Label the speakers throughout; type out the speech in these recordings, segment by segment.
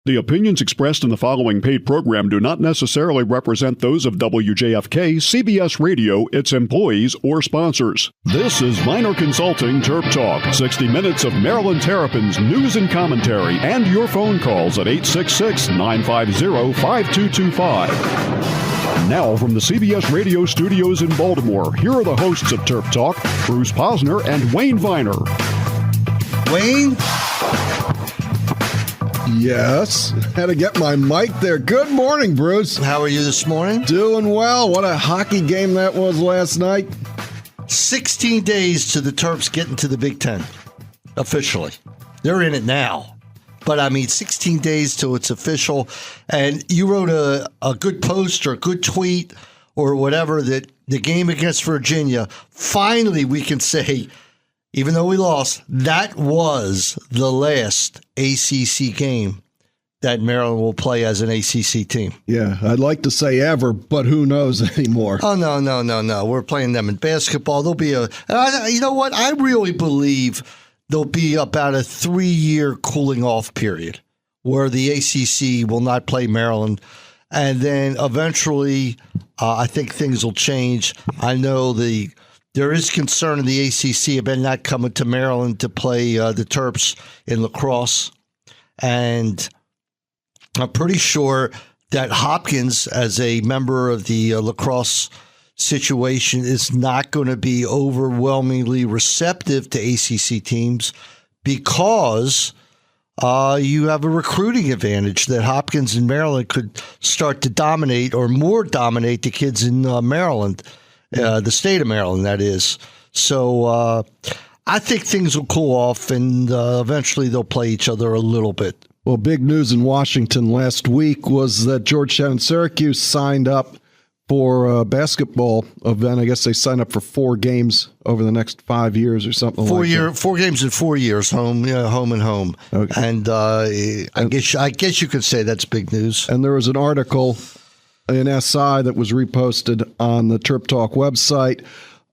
Speaker 1: The opinions expressed in the following paid program do not necessarily represent those of WJFK, CBS Radio, its employees, or sponsors. This is Minor Consulting Terp Talk, 60 minutes of Maryland Terrapins news and commentary, and your phone calls at 866-950-5225. Now from the CBS Radio studios in Baltimore, here are the hosts of Terp Talk, Bruce Posner and Wayne Viner.
Speaker 2: Wayne?
Speaker 3: Yes, had to get my mic there. Good morning, Bruce.
Speaker 2: How are you this morning?
Speaker 3: Doing well. What a hockey game that was last night.
Speaker 2: 16 days to the Terps getting to the Big Ten, officially. They're in it now. But, 16 days till it's official. And you wrote a good post or a good tweet or whatever that the game against Virginia, finally we can say, even though we lost, that was the last ACC game that Maryland will play as an ACC team.
Speaker 3: Yeah, I'd like to say ever, but who knows anymore.
Speaker 2: Oh, no. We're playing them in basketball. There'll be you know what? I really believe there'll be about a 3-year cooling off period where the ACC will not play Maryland. And then eventually, I think things will change. I know there is concern in the ACC about not coming to Maryland to play the Terps in lacrosse. And I'm pretty sure that Hopkins, as a member of the lacrosse situation, is not going to be overwhelmingly receptive to ACC teams because you have a recruiting advantage that Hopkins and Maryland could start to dominate or more dominate the kids in Maryland. The state of Maryland, that is. So I think things will cool off, and eventually they'll play each other a little bit.
Speaker 3: Well, big news in Washington last week was that Georgetown and Syracuse signed up for a basketball event. I guess they signed up for 4 games over the next 5 years or something like that. 4 games in 4 years, home and home. Okay. And I guess you could say that's big news. And there was an article in SI that was reposted on the Terp Talk website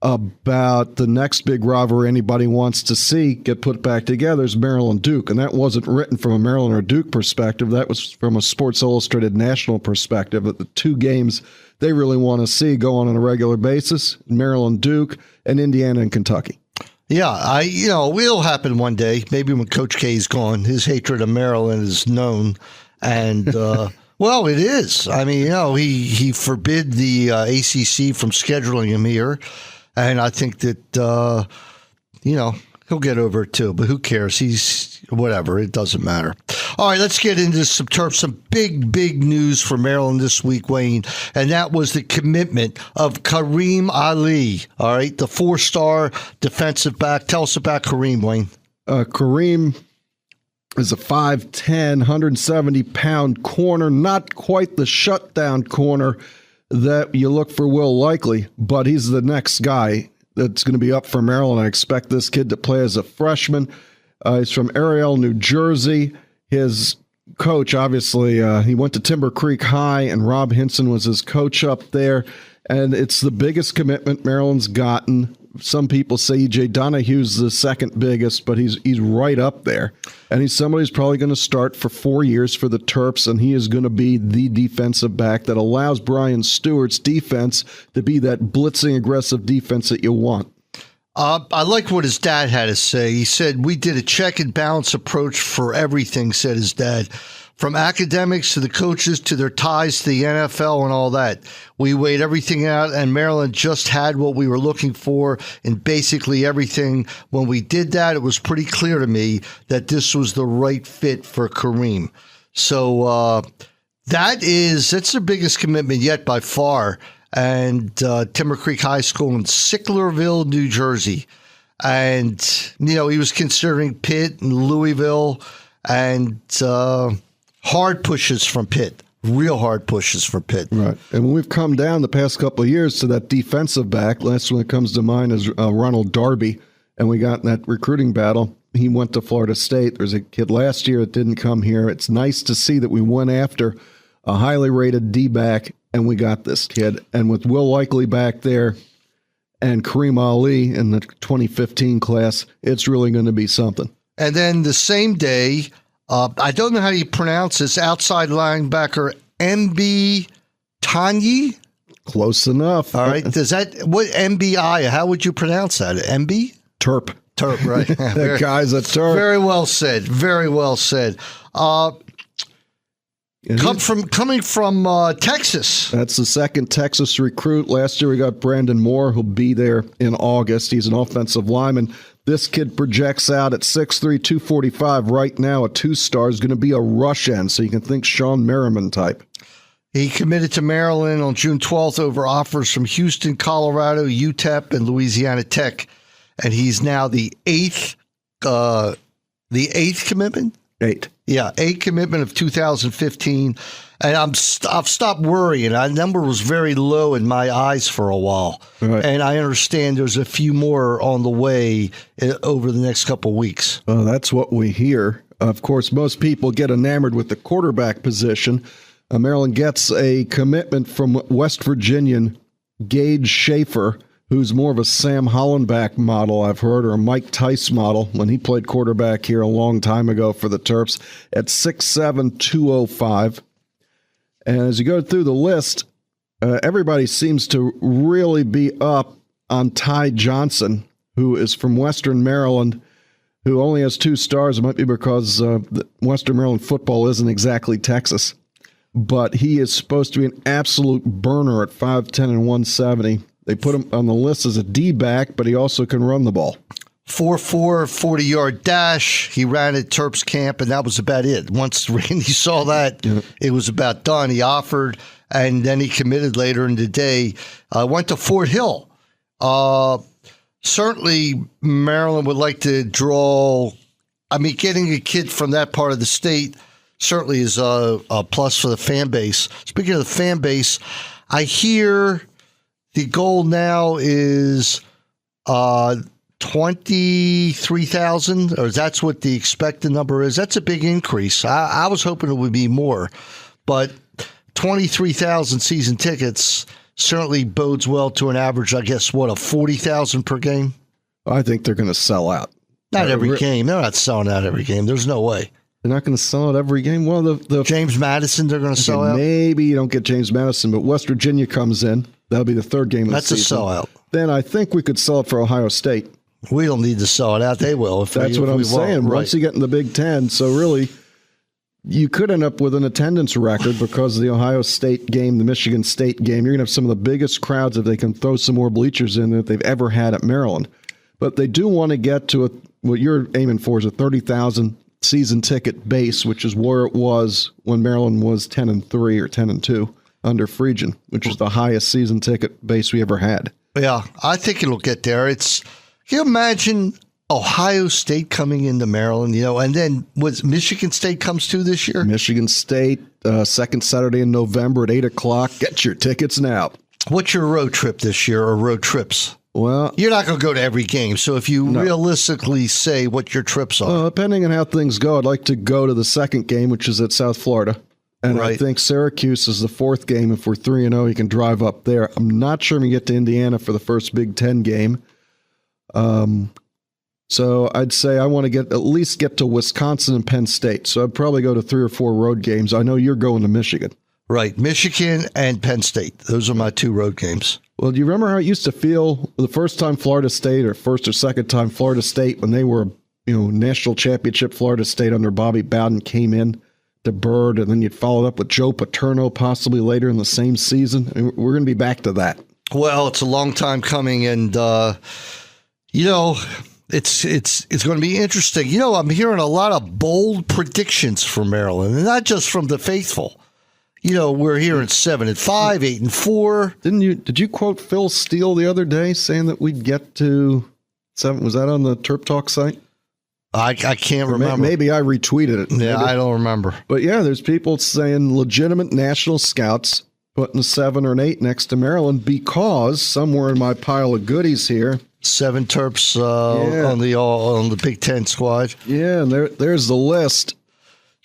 Speaker 3: about the next big rivalry anybody wants to see get put back together is Maryland-Duke. And that wasn't written from a Maryland or Duke perspective. That was from a Sports Illustrated national perspective. That the 2 games they really want to see go on a regular basis, Maryland-Duke and Indiana and Kentucky.
Speaker 2: Yeah, it'll happen one day. Maybe when Coach K is gone, his hatred of Maryland is known. And well, it is. He forbid the ACC from scheduling him here, and I think that he'll get over it too. But who cares? He's whatever. It doesn't matter. All right, let's get into some big news for Maryland this week, Wayne, and that was the commitment of Kareem Ali. All right, the 4-star defensive back. Tell us about Kareem, Wayne.
Speaker 3: Kareem is a 5'10", 170-pound corner, not quite the shutdown corner that you look for Will Likely, but he's the next guy that's going to be up for Maryland. I expect this kid to play as a freshman. He's from Ariel, New Jersey. His coach, obviously, he went to Timber Creek High, and Rob Hinson was his coach up there. And it's the biggest commitment Maryland's gotten. Some people say E.J. Donahue's the second biggest, but he's right up there. And he's somebody who's probably going to start for 4 years for the Terps, and he is going to be the defensive back that allows Brian Stewart's defense to be that blitzing, aggressive defense that you want.
Speaker 2: I like what his dad had to say. He said, "We did a check and balance approach for everything," said his dad. From academics to the coaches to their ties to the NFL and all that. We weighed everything out, and Maryland just had what we were looking for in basically everything. When we did that, it was pretty clear to me that this was the right fit for Kareem. So that's their biggest commitment yet by far. And Timber Creek High School in Sicklerville, New Jersey. And, he was considering Pitt and Louisville and hard pushes from Pitt, real hard pushes for Pitt.
Speaker 3: Right. And when we've come down the past couple of years to that defensive back, last one that comes to mind is Ronald Darby. And we got in that recruiting battle. He went to Florida State. There's a kid last year that didn't come here. It's nice to see that we went after a highly rated D-back, and we got this kid. And with Will Likely back there and Kareem Ali in the 2015 class, it's really going to be something.
Speaker 2: And then the same day, I don't know how you pronounce this. Outside linebacker MB Tanyi.
Speaker 3: Close enough.
Speaker 2: All right. What MBI? How would you pronounce that? MB?
Speaker 3: Terp.
Speaker 2: Terp, right.
Speaker 3: That guy's a Terp.
Speaker 2: Very well said. Very well said. Coming from Texas.
Speaker 3: That's the second Texas recruit. Last year we got Brandon Moore, who'll be there in August. He's an offensive lineman. This kid projects out at 6'3", 245 right now. A 2-star is going to be a rush end, so you can think Sean Merriman type.
Speaker 2: He committed to Maryland on June 12th over offers from Houston, Colorado, UTEP, and Louisiana Tech, and he's now the eighth commitment. Eighth commitment of 2015, and I've stopped worrying. That number was very low in my eyes for a while,
Speaker 3: right.
Speaker 2: And I understand there's a few more on the way over the next couple of weeks.
Speaker 3: Well, that's what we hear. Of course, most people get enamored with the quarterback position. Maryland gets a commitment from West Virginian Gage Schaefer, who's more of a Sam Hollenbach model, I've heard, or a Mike Tice model when he played quarterback here a long time ago for the Terps at 6'7", 205. And as you go through the list, everybody seems to really be up on Ty Johnson, who is from Western Maryland, who only has 2 stars. It might be because Western Maryland football isn't exactly Texas. But he is supposed to be an absolute burner at 5'10" and 170. They put him on the list as a D-back, but he also can run the ball.
Speaker 2: 4.4, 40-yard dash. He ran at Terps camp, and that was about it. Once Randy saw that, It was about done. He offered, and then he committed later in the day. Went to Fort Hill. Certainly, Maryland would like to draw. I mean, getting a kid from that part of the state certainly is a plus for the fan base. Speaking of the fan base, I hear the goal now is 23,000, or that's what the expected number is. That's a big increase. I was hoping it would be more, but 23,000 season tickets certainly bodes well to an average, I guess, of 40,000 per game?
Speaker 3: I think they're going to sell out.
Speaker 2: Not every game. They're not selling out every game. There's no way.
Speaker 3: They're not going to sell out every game. Well, the
Speaker 2: James Madison, they're going to sell out.
Speaker 3: Maybe you don't get James Madison, but West Virginia comes in. That'll be the third game of the season.
Speaker 2: That's a sellout.
Speaker 3: Then I think we could sell it for Ohio State.
Speaker 2: We don't need to sell it out. They will.
Speaker 3: That's what I'm saying.
Speaker 2: Right.
Speaker 3: Once you get in the Big Ten, so really, you could end up with an attendance record because of the Ohio State game, the Michigan State game. You're going to have some of the biggest crowds if they can throw some more bleachers in that they've ever had at Maryland. But they do want to get to what you're aiming for is a 30,000 season ticket base, which is where it was when Maryland was 10-3 or 10-2 under Friedgen, which is the highest season ticket base we ever had.
Speaker 2: Yeah, I think it'll get there. Can you imagine Ohio State coming into Maryland, and then Michigan State comes to this year?
Speaker 3: Michigan State, second Saturday in November at 8 o'clock. Get your tickets now.
Speaker 2: What's your road trip this year, or road trips?
Speaker 3: Well,
Speaker 2: you're not going to go to every game. So if you realistically say what your trips are.
Speaker 3: Depending on how things go, I'd like to go to the second game, which is at South Florida. And I think Syracuse is the fourth game. If we're 3-0, you can drive up there. I'm not sure we get to Indiana for the first Big Ten game. So I'd say I want to at least get to Wisconsin and Penn State. So I'd probably go to 3 or 4 road games. I know you're going to Michigan.
Speaker 2: Right. Michigan and Penn State. Those are my 2 road games.
Speaker 3: Well, do you remember how it used to feel the first time Florida State, or first or second time Florida State, when they were, national championship Florida State under Bobby Bowden came in to Bird, and then you'd follow it up with Joe Paterno possibly later in the same season? I mean, we're going to be back to that.
Speaker 2: Well, it's a long time coming, and it's going to be interesting. I'm hearing a lot of bold predictions for Maryland, and not just from the faithful. We're hearing 7-5, 8-4.
Speaker 3: Did you quote Phil Steele the other day saying that we'd get to 7? Was that on the TerpTalk site?
Speaker 2: I can't remember.
Speaker 3: Maybe I retweeted it.
Speaker 2: Yeah, I don't remember.
Speaker 3: But yeah, there's people saying legitimate national scouts putting a 7 or an 8 next to Maryland because somewhere in my pile of goodies here,
Speaker 2: 7 Terps on the Big Ten squad.
Speaker 3: Yeah, and there's the list.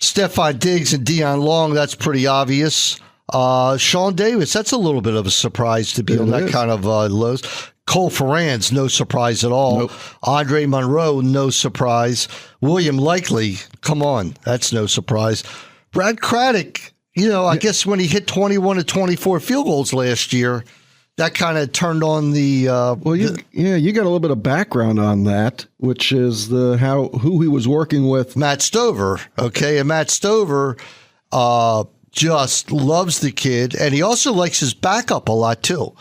Speaker 2: Stephon Diggs and Deion Long, that's pretty obvious. Sean Davis, that's a little bit of a surprise to be on that kind of lows. Cole Ferrand's no surprise at all.
Speaker 3: Nope.
Speaker 2: Andre Monroe, no surprise. William Likely, come on, that's no surprise. Brad Craddock, I guess when he hit 21 to 24 field goals last year, that kind of turned on the.
Speaker 3: You got a little bit of background on that, which is who he was working with.
Speaker 2: Matt Stover, okay, and Matt Stover just loves the kid, and he also likes his backup a lot too.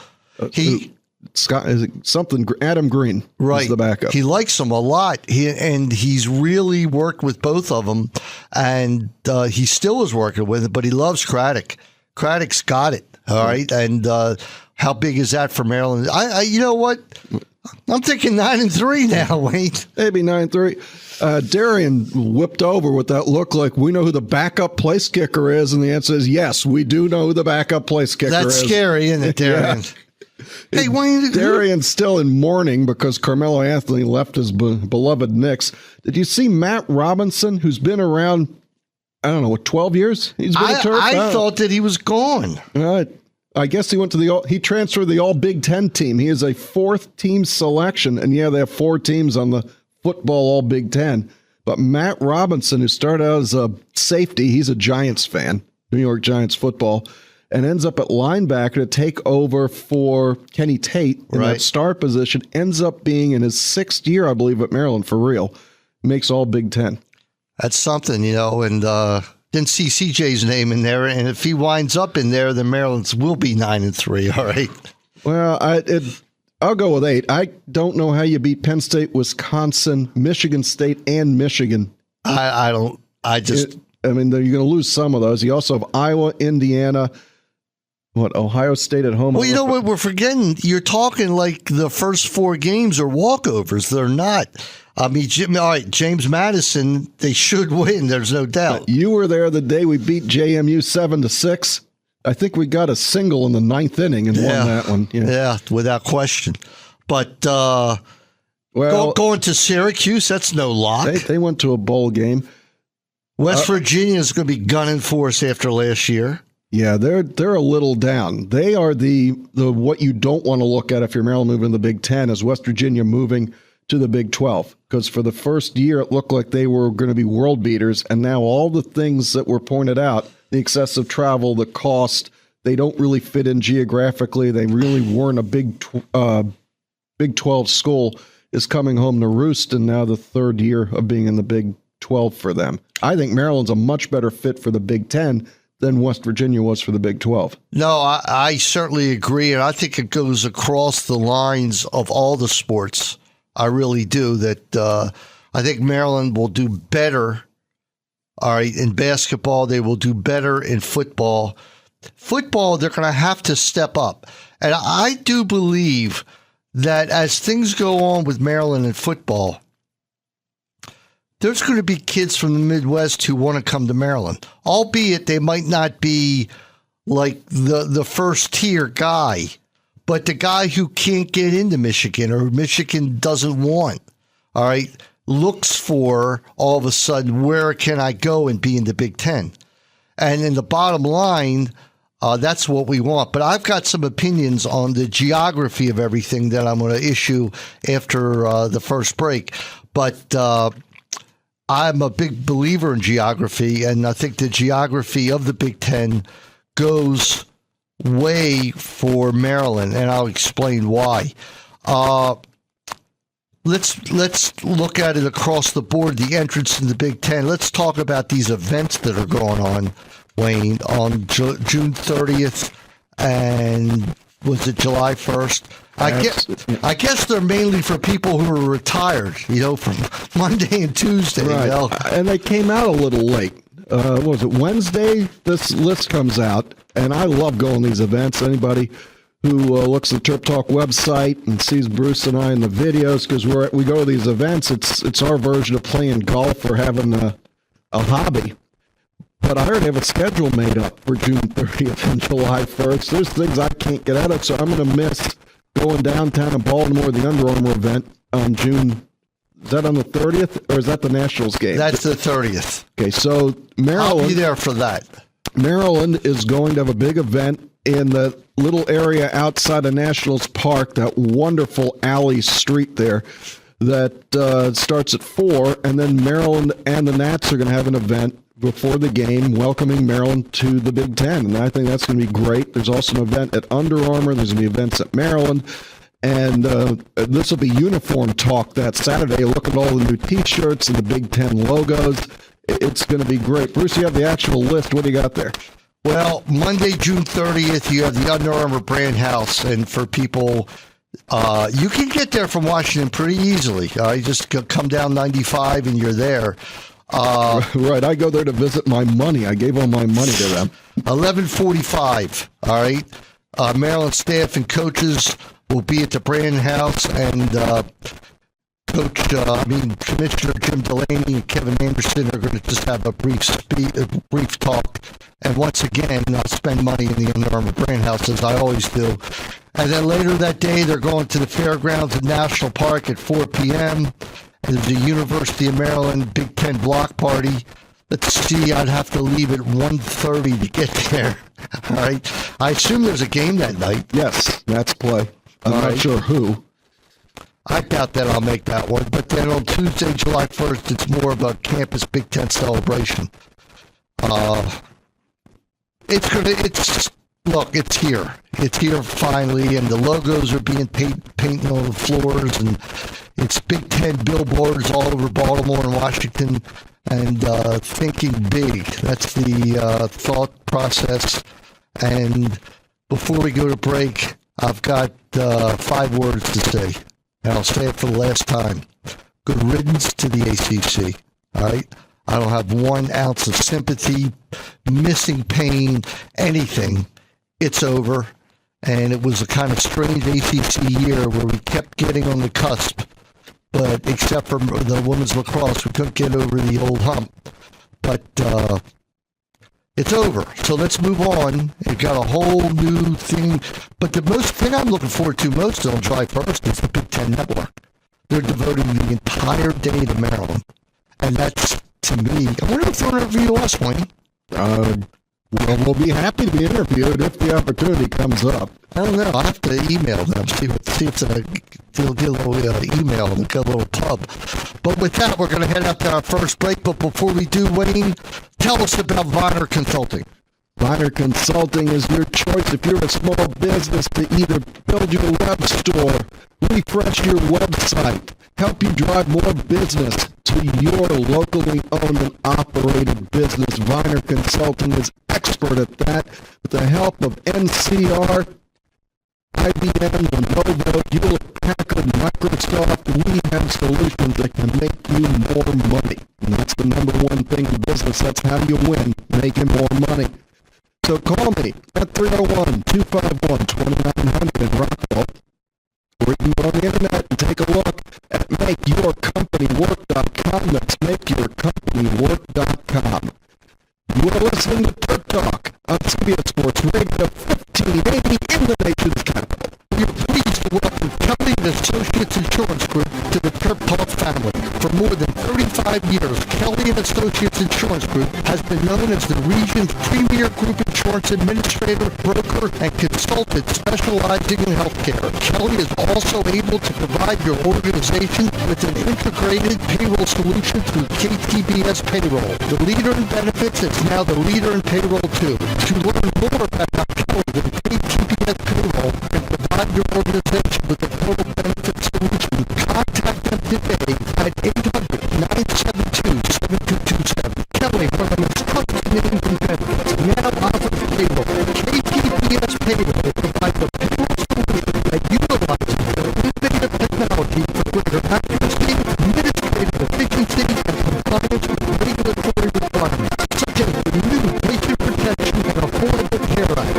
Speaker 3: Scott, is it something? Adam Green,
Speaker 2: right?
Speaker 3: Is the backup.
Speaker 2: He likes him a lot. He's really worked with both of them, and he still is working with it. But he loves Craddock. Craddock's got it, all right. And how big is that for Maryland? You know what? I'm thinking 9-3 now, Wayne.
Speaker 3: Maybe 9-3. Darian whipped over with that look like we know who the backup place kicker is, and the answer is yes, we do know who the backup place kicker is.
Speaker 2: That's scary, isn't it, Darian?
Speaker 3: Yeah.
Speaker 2: Hey, Wayne.
Speaker 3: Darian's still in mourning because Carmelo Anthony left his beloved Knicks. Did you see Matt Robinson, who's been around, 12 years? He's been a Terp?
Speaker 2: I thought that he was gone.
Speaker 3: I guess he went to he transferred the All Big Ten team. He is a fourth team selection, and they have 4 teams on the football All Big Ten. But Matt Robinson, who started out as a safety, he's a Giants fan, New York Giants football, and ends up at linebacker to take over for Kenny Tate in that star position, ends up being in his 6th year, I believe, at Maryland for real. Makes All Big Ten.
Speaker 2: That's something, and didn't see CJ's name in there, and if he winds up in there, then Maryland's will be 9-3, all right?
Speaker 3: Well, I'll go with 8. I don't know how you beat Penn State, Wisconsin, Michigan State, and Michigan.
Speaker 2: I don't.
Speaker 3: You're going to lose some of those. You also have Iowa, Indiana, Ohio State at home.
Speaker 2: Well, you know what we're forgetting? You're talking like the first 4 games are walkovers. They're not. I mean, James Madison, they should win. There's no doubt.
Speaker 3: You were there the day we beat JMU 7-6. I think we got a single in the 9th inning and won that one.
Speaker 2: Yeah, without question. But going to Syracuse, that's no lock.
Speaker 3: They went to a bowl game.
Speaker 2: West Virginia is going to be gunning for us after last year.
Speaker 3: Yeah, they're a little down. They are the what you don't want to look at if you're Maryland moving to the Big Ten is West Virginia moving to the Big 12. Because for the first year, it looked like they were going to be world beaters. And now all the things that were pointed out, the excessive travel, the cost, they don't really fit in geographically. They really weren't a Big 12 school, is coming home to roost. And now the 3rd year of being in the Big 12 for them. I think Maryland's a much better fit for the Big 10 than West Virginia was for the Big 12.
Speaker 2: No, I certainly agree. And I think it goes across the lines of all the sports. I really do. That I think Maryland will do better, all right, in basketball. They will do better in football. Football, they're going to have to step up. And I do believe that as things go on with Maryland in football, there's going to be kids from the Midwest who want to come to Maryland, albeit they might not be like the first tier guy, but the guy who can't get into Michigan or Michigan doesn't want, all right, looks for all of a sudden, where can I go and be in the Big Ten? And in the bottom line, that's what we want. But I've got some opinions on the geography of everything that I'm going to issue after the first break. But I'm a big believer in geography, and I think the geography of the Big Ten goes way for Maryland, and I'll explain why. Let's look at it across the board, the entrance in the Big Ten. Let's talk about these events that are going on, Wayne, on June 30th and was it July 1st? I guess they're mainly for people who are retired, from Monday and Tuesday.
Speaker 3: Right. And they came out a little late. What was it, Wednesday? This list comes out, and I love going to these events. Anybody who looks at the TerpTalk website and sees Bruce and I in the videos, because we go to these events, it's our version of playing golf or having a hobby. But I already have a schedule made up for June 30th and July 1st. There's things I can't get out of, so I'm going to miss going downtown in Baltimore, the Under Armour event on June. Is that on the 30th, or is that the Nationals game?
Speaker 2: That's the 30th.
Speaker 3: Okay, so Maryland.
Speaker 2: I'll be there for that.
Speaker 3: Maryland is going to have a big event in the little area outside of Nationals Park, that wonderful alley street there that starts at 4, and then Maryland and the Nats are going to have an event before the game welcoming Maryland to the Big Ten, and I think that's going to be great. There's also an event at Under Armour. There's going to be events at Maryland, and this will be uniform talk that Saturday. Look at all the new T-shirts and the Big Ten logos. It's going to be great. Bruce, you have the actual list. What do you got there?
Speaker 2: Well, Monday, June 30th, you have the Under Armour Brand House, and for people, you can get there from Washington pretty easily. You just come down 95 and you're there.
Speaker 3: Right, I go there to visit my money. I gave all my money to them.
Speaker 2: 11:45. All right. Maryland staff and coaches will be at the Brand House, and Commissioner Jim Delaney and Kevin Anderson are going to just have a brief talk. And once again, I'll spend money in the Under Armour Brand House, as I always do. And then later that day, they're going to the fairgrounds at National Park at 4 p.m. There's a University of Maryland Big Ten block party. Let's see, I'd have to leave at 1:30 to get there. All right. I assume there's a game that night.
Speaker 3: Yes, that's play. I'm not sure who.
Speaker 2: I doubt that I'll make that one. But then on Tuesday, July 1st, it's more of a campus Big Ten celebration. It's here. It's here finally, and the logos are being painted on the floors, and it's Big Ten billboards all over Baltimore and Washington, and thinking big. That's the thought process. And before we go to break, I've got 5 words to say, and I'll say it for the last time. Good riddance to the ACC. All right? I don't have 1 ounce of sympathy, missing pain, anything. It's over. And it was a kind of strange ACC year where we kept getting on the cusp. But except for the women's lacrosse, we couldn't get over the old hump. But it's over. So let's move on. It got a whole new thing. But the most thing I'm looking forward to most on July 1st is the Big Ten Network. They're devoting the entire day to Maryland. And that's, to me, I wonder if they'll interview us, Wayne.
Speaker 3: Well, we'll be happy to be interviewed if the opportunity comes up.
Speaker 2: I don't know. I'll have to email them, see if they'll get a little email and get a little pub. But with that, we're going to head out to our first break. But before we do, Wayne, tell us about Viner Consulting.
Speaker 3: Viner Consulting is your choice if you're a small business to either build your web store, refresh your website, help you drive more business to your locally owned and operated business. Viner Consulting is expert at that. With the help of NCR, IBM, Lenovo, Hewlett-Packard, Microsoft, we have solutions that can make you more money. And that's the number one thing in business. That's how you win, making more money. So call me at 301-251-2900 in Rockwell, or you can go on the internet and take a look at makeyourcompanywork.com. That's makeyourcompanywork.com. You are listening to TerpTalk on CBS Sports Radio 1580 in the nation's capital.
Speaker 2: We're pleased to welcome Kelly and Associates Insurance Group to the TerpTalk family. For more than 35 years, Kelly and Associates Insurance Group has been known as the region's premier group insurance administrator, broker, and consultant specializing in healthcare. Kelly is also able to provide your organization with an integrated payroll solution through KTBS Payroll. The leader in benefits is now the leader in payroll too. To learn more about how Kelly and KTBS Payroll can provide your organization with a total benefit solution, contact them today at 800-972-7227. Kelly, one of the toughest names in benefits, now offers payroll. KTBS Payroll provides a payroll solution that utilizes their innovative technology for greater accuracy, administrative efficiency, and compliance with regulatory requirements, such as the new Patient Protection and Affordable Care Act.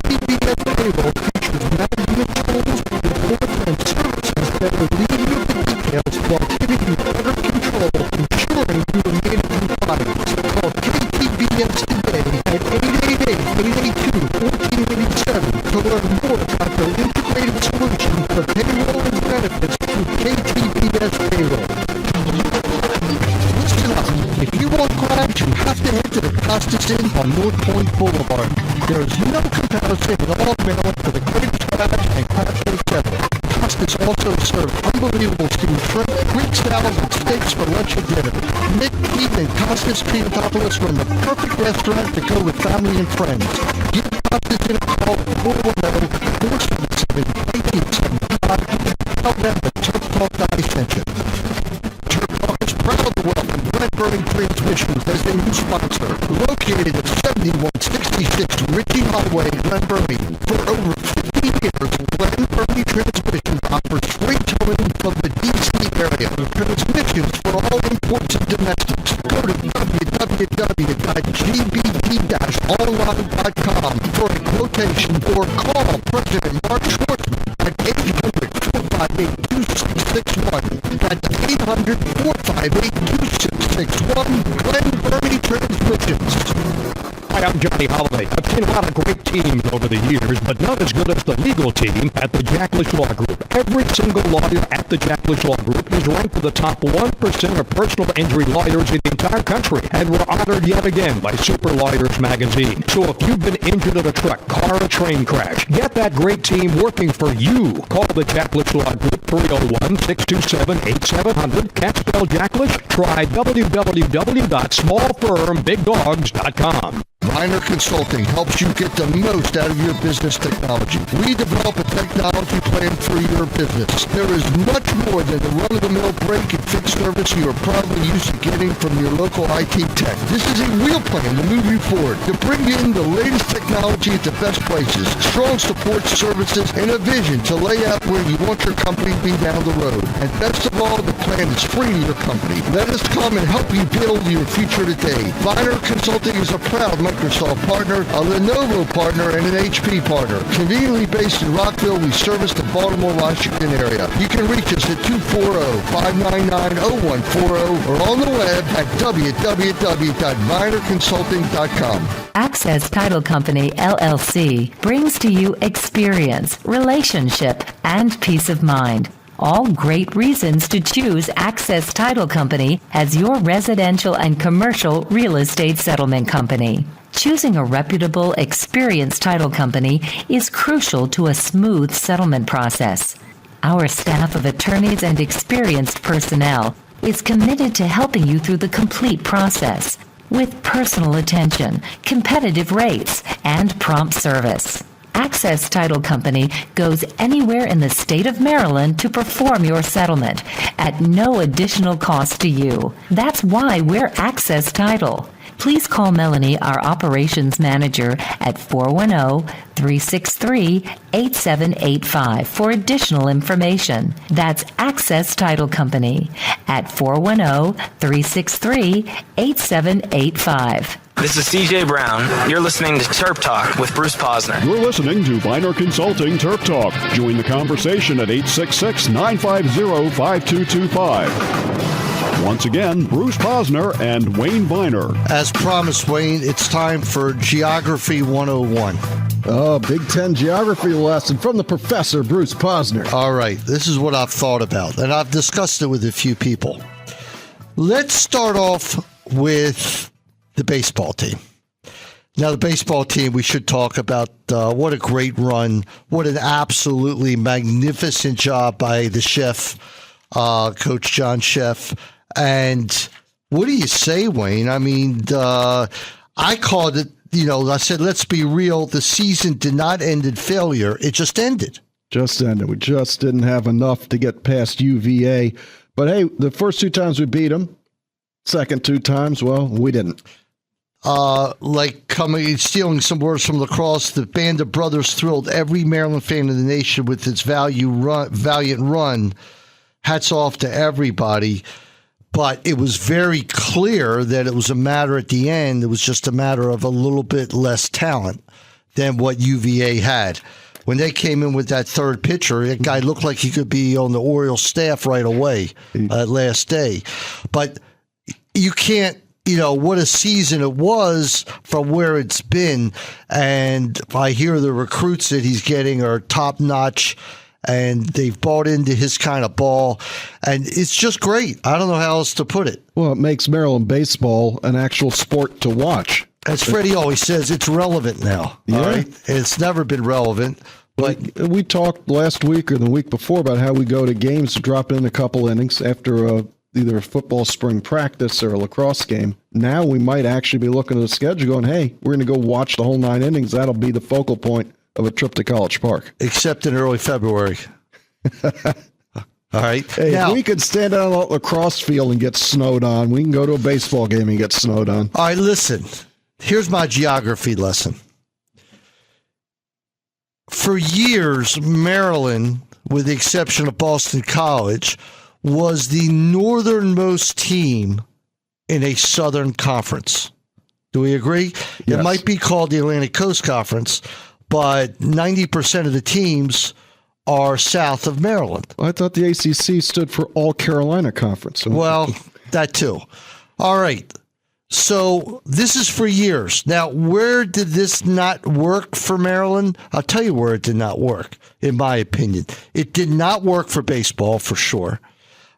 Speaker 2: KTBS Payroll features management tools, reports, and services that relieve you of the details while giving you better control, ensuring you remain in compliance. Call KTBS today at 888-882-1487 to learn more about their integrated solution for payroll and benefits through KTBS Payroll. Listen up. If you want crabs, you have to head to the Costas Inn on North Point Boulevard. There is no comparison in all of Maryland for the greatest crabs and crabcakes ever. Costas also serves unbelievable steamed shrimp, Greek salads, and steaks for lunch and dinner. Nick, Keith, and Costas Pianopoulos run the perfect restaurant to go with family and friends. Give Costas in a call at 410-477-1875 and tell them that TerpTalk Guy sent you. TerpTalk is proud to welcome Glenburnie Transmissions as their new sponsor. Located at 7166 Ritchie Highway, Glenburnie. For over 50 years, Glenburnie Transmissions offers freight towing from the D.C. area. Transmissions for all imports and domestics. Go to www.gbd-online.com for a quotation or call President Mark Schwartzman at 800-458-2661. That's 800-458-2661. Glenburnie Transmissions.
Speaker 4: Hi, I'm Johnny Holiday. I've seen a lot of great teams over the years, but not as good as the legal team at the Jacklish Law Group. Every single lawyer at the Jacklish Law Group is ranked for the top 1% of personal injury lawyers in the entire country, and we're honored yet again by Super Lawyers magazine. So if you've been injured in a truck, car, or train crash, get that great team working for you. Call the Jacklish Law Group 301-627-8700. Can't spell Jacklish? Try www.smallfirmbigdogs.com.
Speaker 2: Minor Consulting helps you get the most out of your business technology. We develop a technology plan for your business. There is much more than the run-of-the-mill break and fix service you are probably used to getting from your local IT tech. This is a real plan to move you forward, to bring in the latest technology at the best places, strong support services, and a vision to lay out where you want your company to be down the road. And best of all, the plan is free to your company. Let us come and help you build your future today. Minor Consulting is a proud Microsoft partner, a Lenovo partner, and an HP partner. Conveniently based in Rockville, we service the Baltimore, Washington area. You can reach us at 240-599-0140 or on the web at www.minorconsulting.com.
Speaker 5: Access Title Company, LLC, brings to you experience, relationship, and peace of mind. All great reasons to choose Access Title Company as your residential and commercial real estate settlement company. Choosing a reputable, experienced title company is crucial to a smooth settlement process. Our staff of attorneys and experienced personnel is committed to helping you through the complete process with personal attention, competitive rates, and prompt service. Access Title Company goes anywhere in the state of Maryland to perform your settlement at no additional cost to you. That's why we're Access Title. Please call Melanie, our operations manager, at 410-363-8785 for additional information. That's Access Title Company at 410-363-8785.
Speaker 6: This is CJ Brown. You're listening to Terp Talk with Bruce Posner.
Speaker 1: You're listening to Minor Consulting Terp Talk. Join the conversation at 866-950-5225. Once again, Bruce Posner and Wayne Viner.
Speaker 2: As promised, Wayne, it's time for Geography 101.
Speaker 3: Oh, Big Ten geography lesson from the professor, Bruce Posner.
Speaker 2: All right, this is what I've thought about, and I've discussed it with a few people. Let's start off with the baseball team. Now, the baseball team, we should talk about what a great run, what an absolutely magnificent job by the chef, Coach John Chef. And what do you say, Wayne? I mean, I called it, I said, let's be real. The season did not end in failure. It just ended.
Speaker 3: Just ended. We just didn't have enough to get past UVA. But, hey, the first two times we beat them, second two times, well, we didn't.
Speaker 2: Stealing some words from lacrosse, the Band of Brothers thrilled every Maryland fan in the nation with its valiant run. Hats off to everybody. But it was very clear that it was a matter at the end. It was just a matter of a little bit less talent than what UVA had. When they came in with that third pitcher, that guy looked like he could be on the Orioles staff right away last day. But you can't, what a season it was from where it's been. And I hear the recruits that he's getting are top notch, and they've bought into his kind of ball. And it's just great. I don't know how else to put it.
Speaker 3: Well, it makes Maryland baseball an actual sport to watch.
Speaker 2: As Freddie always says, it's relevant now.
Speaker 3: Yeah.
Speaker 2: All right? It's never been relevant. But
Speaker 3: we talked last week or the week before about how we go to games to drop in a couple innings after either a football spring practice or a lacrosse game. Now we might actually be looking at the schedule going, hey, we're going to go watch the whole 9 innings. That'll be the focal point of a trip to College Park.
Speaker 2: Except in early February. All right.
Speaker 3: Hey,
Speaker 2: now,
Speaker 3: if we could stand on a lacrosse field and get snowed on, we can go to a baseball game and get snowed on.
Speaker 2: all right, listen. Here's my geography lesson. For years, Maryland, with the exception of Boston College, was the northernmost team in a Southern Conference. Do we agree?
Speaker 3: Yes.
Speaker 2: It might be called the Atlantic Coast Conference, but 90% of the teams are south of Maryland.
Speaker 3: I thought the ACC stood for All Carolina Conference.
Speaker 2: Well, that too. All right. So this is for years. Now, where did this not work for Maryland? I'll tell you where it did not work, in my opinion. It did not work for baseball, for sure.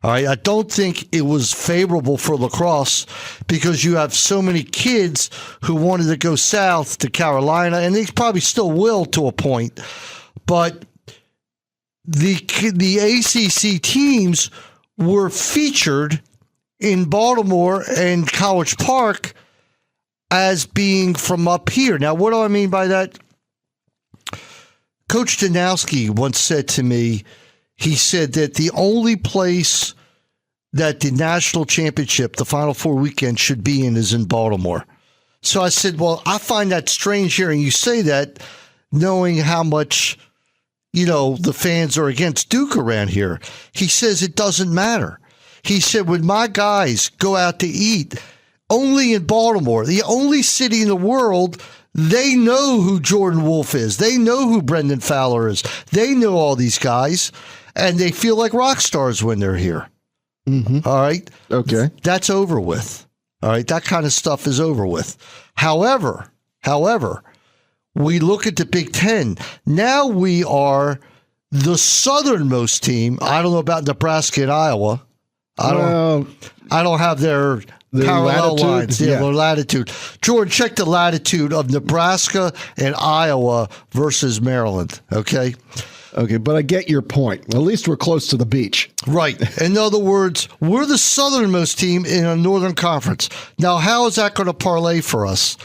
Speaker 2: All right. I don't think it was favorable for lacrosse because you have so many kids who wanted to go south to Carolina, and they probably still will to a point. But the ACC teams were featured in Baltimore and College Park as being from up here. Now, what do I mean by that? Coach Danowski once said to me, he said that the only place that the national championship, the Final Four weekend, should be in is in Baltimore. So I said, well, I find that strange hearing you say that, knowing how much, the fans are against Duke around here. He says it doesn't matter. He said, when my guys go out to eat, only in Baltimore, the only city in the world, they know who Jordan Wolfe is. They know who Brendan Fowler is. They know all these guys, and they feel like rock stars when they're here. Mm-hmm. All right?
Speaker 3: Okay.
Speaker 2: That's over with. All right? That kind of stuff is over with. However, we look at the Big Ten. Now we are the southernmost team. I don't know about Nebraska and Iowa. I don't have their parallel
Speaker 3: latitude?
Speaker 2: lines. Yeah, their latitude. Jordan, check the latitude of Nebraska and Iowa versus Maryland. Okay.
Speaker 3: Okay, but I get your point. At least we're close to the beach.
Speaker 2: Right. In other words, we're the southernmost team in a northern conference. Now, how is that going to parlay for us?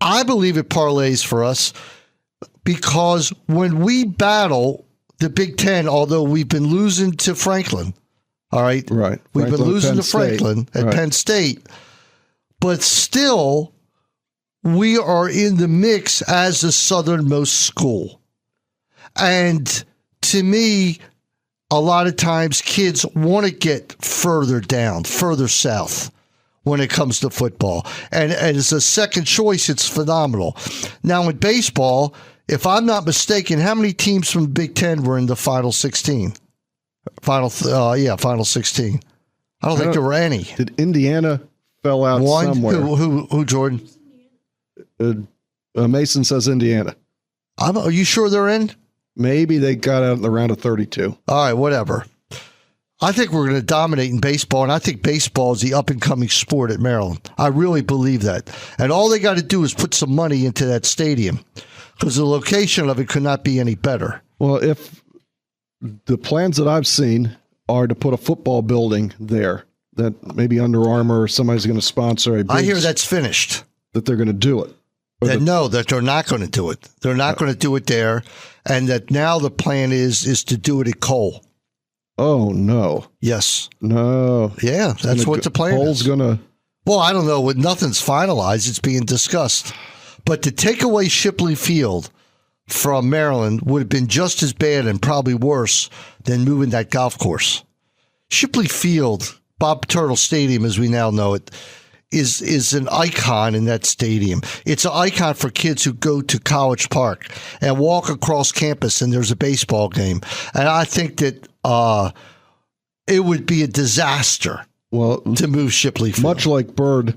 Speaker 2: I believe it parlays for us because when we battle the Big Ten, although we've been losing to Franklin, all right?
Speaker 3: Right.
Speaker 2: We've been losing to
Speaker 3: State.
Speaker 2: Franklin at
Speaker 3: Right.
Speaker 2: Penn State, but still we are in the mix as the southernmost school. And to me, a lot of times kids want to get further down, further south when it comes to football. And as a second choice, it's phenomenal. Now in baseball, if I'm not mistaken, how many teams from the Big Ten were in the Final 16? Final 16. I don't think there were any.
Speaker 3: Did Indiana fell out
Speaker 2: One?
Speaker 3: somewhere?
Speaker 2: Who, Jordan?
Speaker 3: Mason says Indiana.
Speaker 2: Are you sure they're in?
Speaker 3: Maybe they got out in the round of 32.
Speaker 2: All right, whatever. I think we're going to dominate in baseball, and I think baseball is the up-and-coming sport at Maryland. I really believe that. And all they got to do is put some money into that stadium because the location of it could not be any better.
Speaker 3: Well, if the plans that I've seen are to put a football building there, that maybe Under Armour or somebody's going to sponsor a big,
Speaker 2: I hear that's finished.
Speaker 3: that they're going to do it.
Speaker 2: That they're not going to do it. They're not going to do it there, and that now the plan is to do it at Cole.
Speaker 3: Oh, no.
Speaker 2: Yes.
Speaker 3: No.
Speaker 2: Yeah, that's what the plan
Speaker 3: Cole's
Speaker 2: is.
Speaker 3: going to...
Speaker 2: Well, I don't know. Nothing's finalized. It's being discussed. But to take away Shipley Field from Maryland would have been just as bad and probably worse than moving that golf course. Shipley Field, Bob Turtle Stadium, as we now know it, is an icon in that stadium. It's an icon for kids who go to College Park and walk across campus and there's a baseball game. And I think that it would be a disaster to move Shipley Field.
Speaker 3: Much like Bird,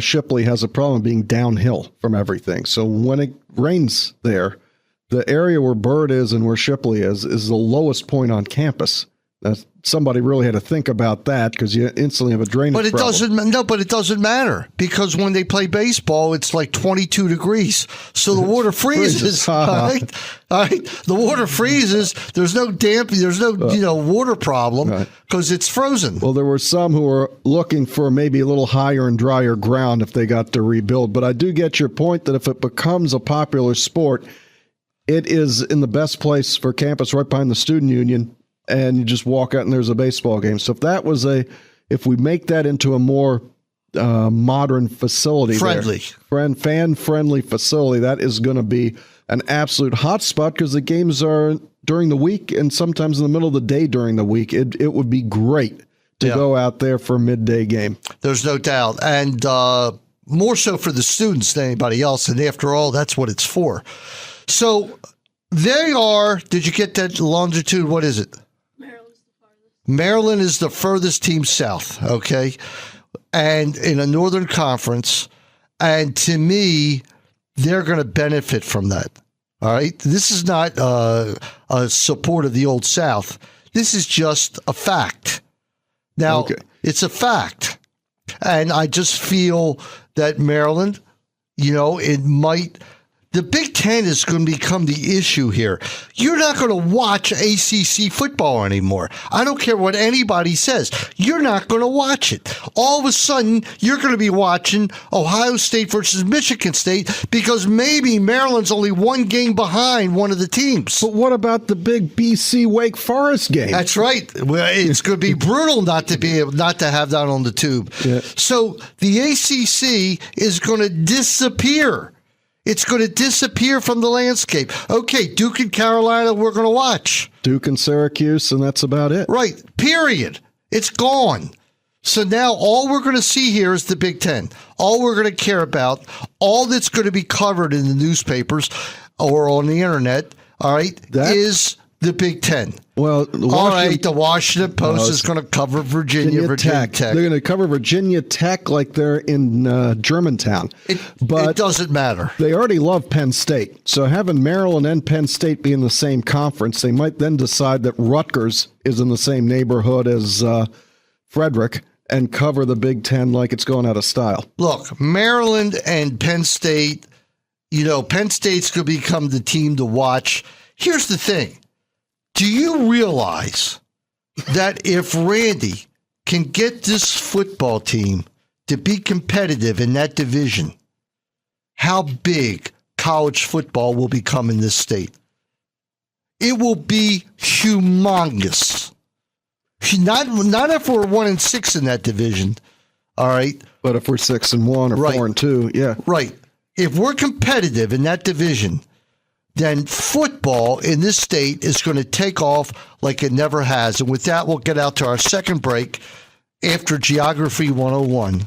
Speaker 3: Shipley has a problem being downhill from everything. So when it rains there, the area where Bird is and where Shipley is the lowest point on campus. somebody really had to think about that because you instantly have a drainage
Speaker 2: But it
Speaker 3: problem.
Speaker 2: doesn't matter because when they play baseball, it's like 22 degrees. So the water freezes. All right? The water freezes. There's no damping. There's no water problem because it's frozen.
Speaker 3: Well, there were some who were looking for maybe a little higher and drier ground if they got to rebuild. But I do get your point that if it becomes a popular sport, it is in the best place for campus right behind the student union. And you just walk out and there's a baseball game. So if we make that into a more modern facility, fan-friendly facility, that is going to be an absolute hotspot because the games are during the week and sometimes in the middle of the day during the week. It would be great to go out there for a midday game.
Speaker 2: There's no doubt. And more so for the students than anybody else. And after all, that's what it's for. So they are, did you get that longitude? What is it? Maryland is the furthest team south, okay? And in a Northern Conference. And to me, they're going to benefit from that, all right? This is not a support of the Old South. This is just a fact. Now, It's a fact. And I just feel that Maryland, it might... The Big Ten is going to become the issue here. You're not going to watch ACC football anymore. I don't care what anybody says. You're not going to watch it. All of a sudden, you're going to be watching Ohio State versus Michigan State because maybe Maryland's only one game behind one of the teams.
Speaker 3: But what about the big BC Wake Forest game?
Speaker 2: That's right. Well, it's going to be brutal not to have that on the tube. Yeah. So the ACC is going to disappear. It's going to disappear from the landscape. Okay, Duke and Carolina, we're going to watch.
Speaker 3: Duke and Syracuse, and that's about it.
Speaker 2: Right, period. It's gone. So now all we're going to see here is the Big Ten. All we're going to care about, all that's going to be covered in the newspapers or on the internet, all right, is the Big Ten.
Speaker 3: Well,
Speaker 2: the Washington Post is going to cover Virginia Tech.
Speaker 3: They're going to cover Virginia Tech like they're in Germantown. But
Speaker 2: it doesn't matter.
Speaker 3: They already love Penn State. So having Maryland and Penn State be in the same conference, they might then decide that Rutgers is in the same neighborhood as Frederick and cover the Big Ten like it's going out of style.
Speaker 2: Look, Maryland and Penn State, Penn State's going to become the team to watch. Here's the thing. Do you realize that if Randy can get this football team to be competitive in that division, how big college football will become in this state? It will be humongous. Not if we're 1-6 in that division, all right?
Speaker 3: But if we're 6-1 or 4-2, yeah.
Speaker 2: Right. If we're competitive in that division, then football in this state is going to take off like it never has. And with that, we'll get out to our second break after Geography 101.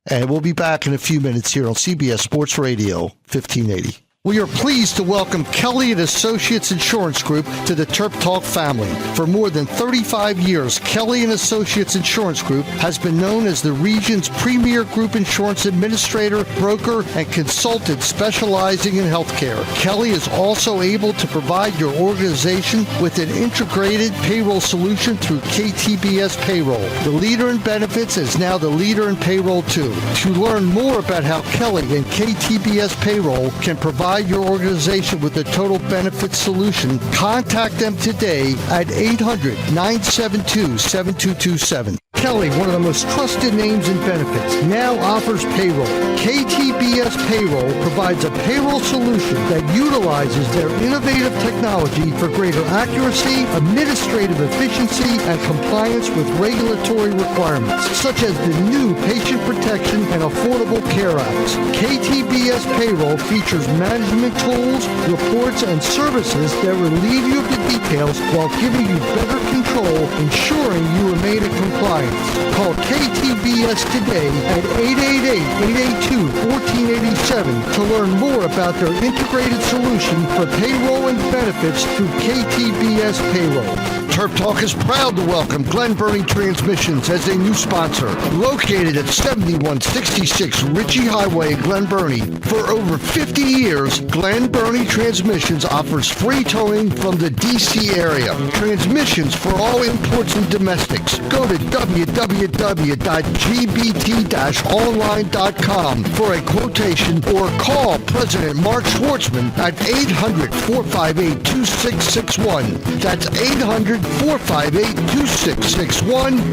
Speaker 2: And we'll be back in a few minutes here on CBS Sports Radio 1580. We are pleased to welcome Kelly & Associates Insurance Group to the TerpTalk family. For more than 35 years, Kelly & Associates Insurance Group has been known as the region's premier group insurance administrator, broker, and consultant specializing in healthcare. Kelly is also able to provide your organization with an integrated payroll solution through KTBS Payroll. The leader in benefits is now the leader in payroll too. To learn more about how Kelly and KTBS Payroll can provide your organization with a total benefits solution, contact them today at 800-972-7227. Kelly, one of the most trusted names in benefits, now offers payroll. KTBS Payroll provides a payroll solution that utilizes their innovative technology for greater accuracy, administrative efficiency, and compliance with regulatory requirements, such as the new Patient Protection and Affordable Care Acts. KTBS Payroll features management tools, reports, and services that relieve you of the details while giving you better control, ensuring you remain in compliance. Call KTBS today at 888-882-1487 to learn more about their integrated solution for payroll and benefits through KTBS Payroll. Terp Talk is proud to welcome Glen Burnie Transmissions as a new sponsor. Located at 7166 Ritchie Highway in Glen Burnie. For over 50 years, Glen Burnie Transmissions offers free towing from the D.C. area. Transmissions for all imports and domestics. Go to www.gbt-online.com for a quotation or call President Mark Schwartzman at 800-458-2661. That's 800-458-2661.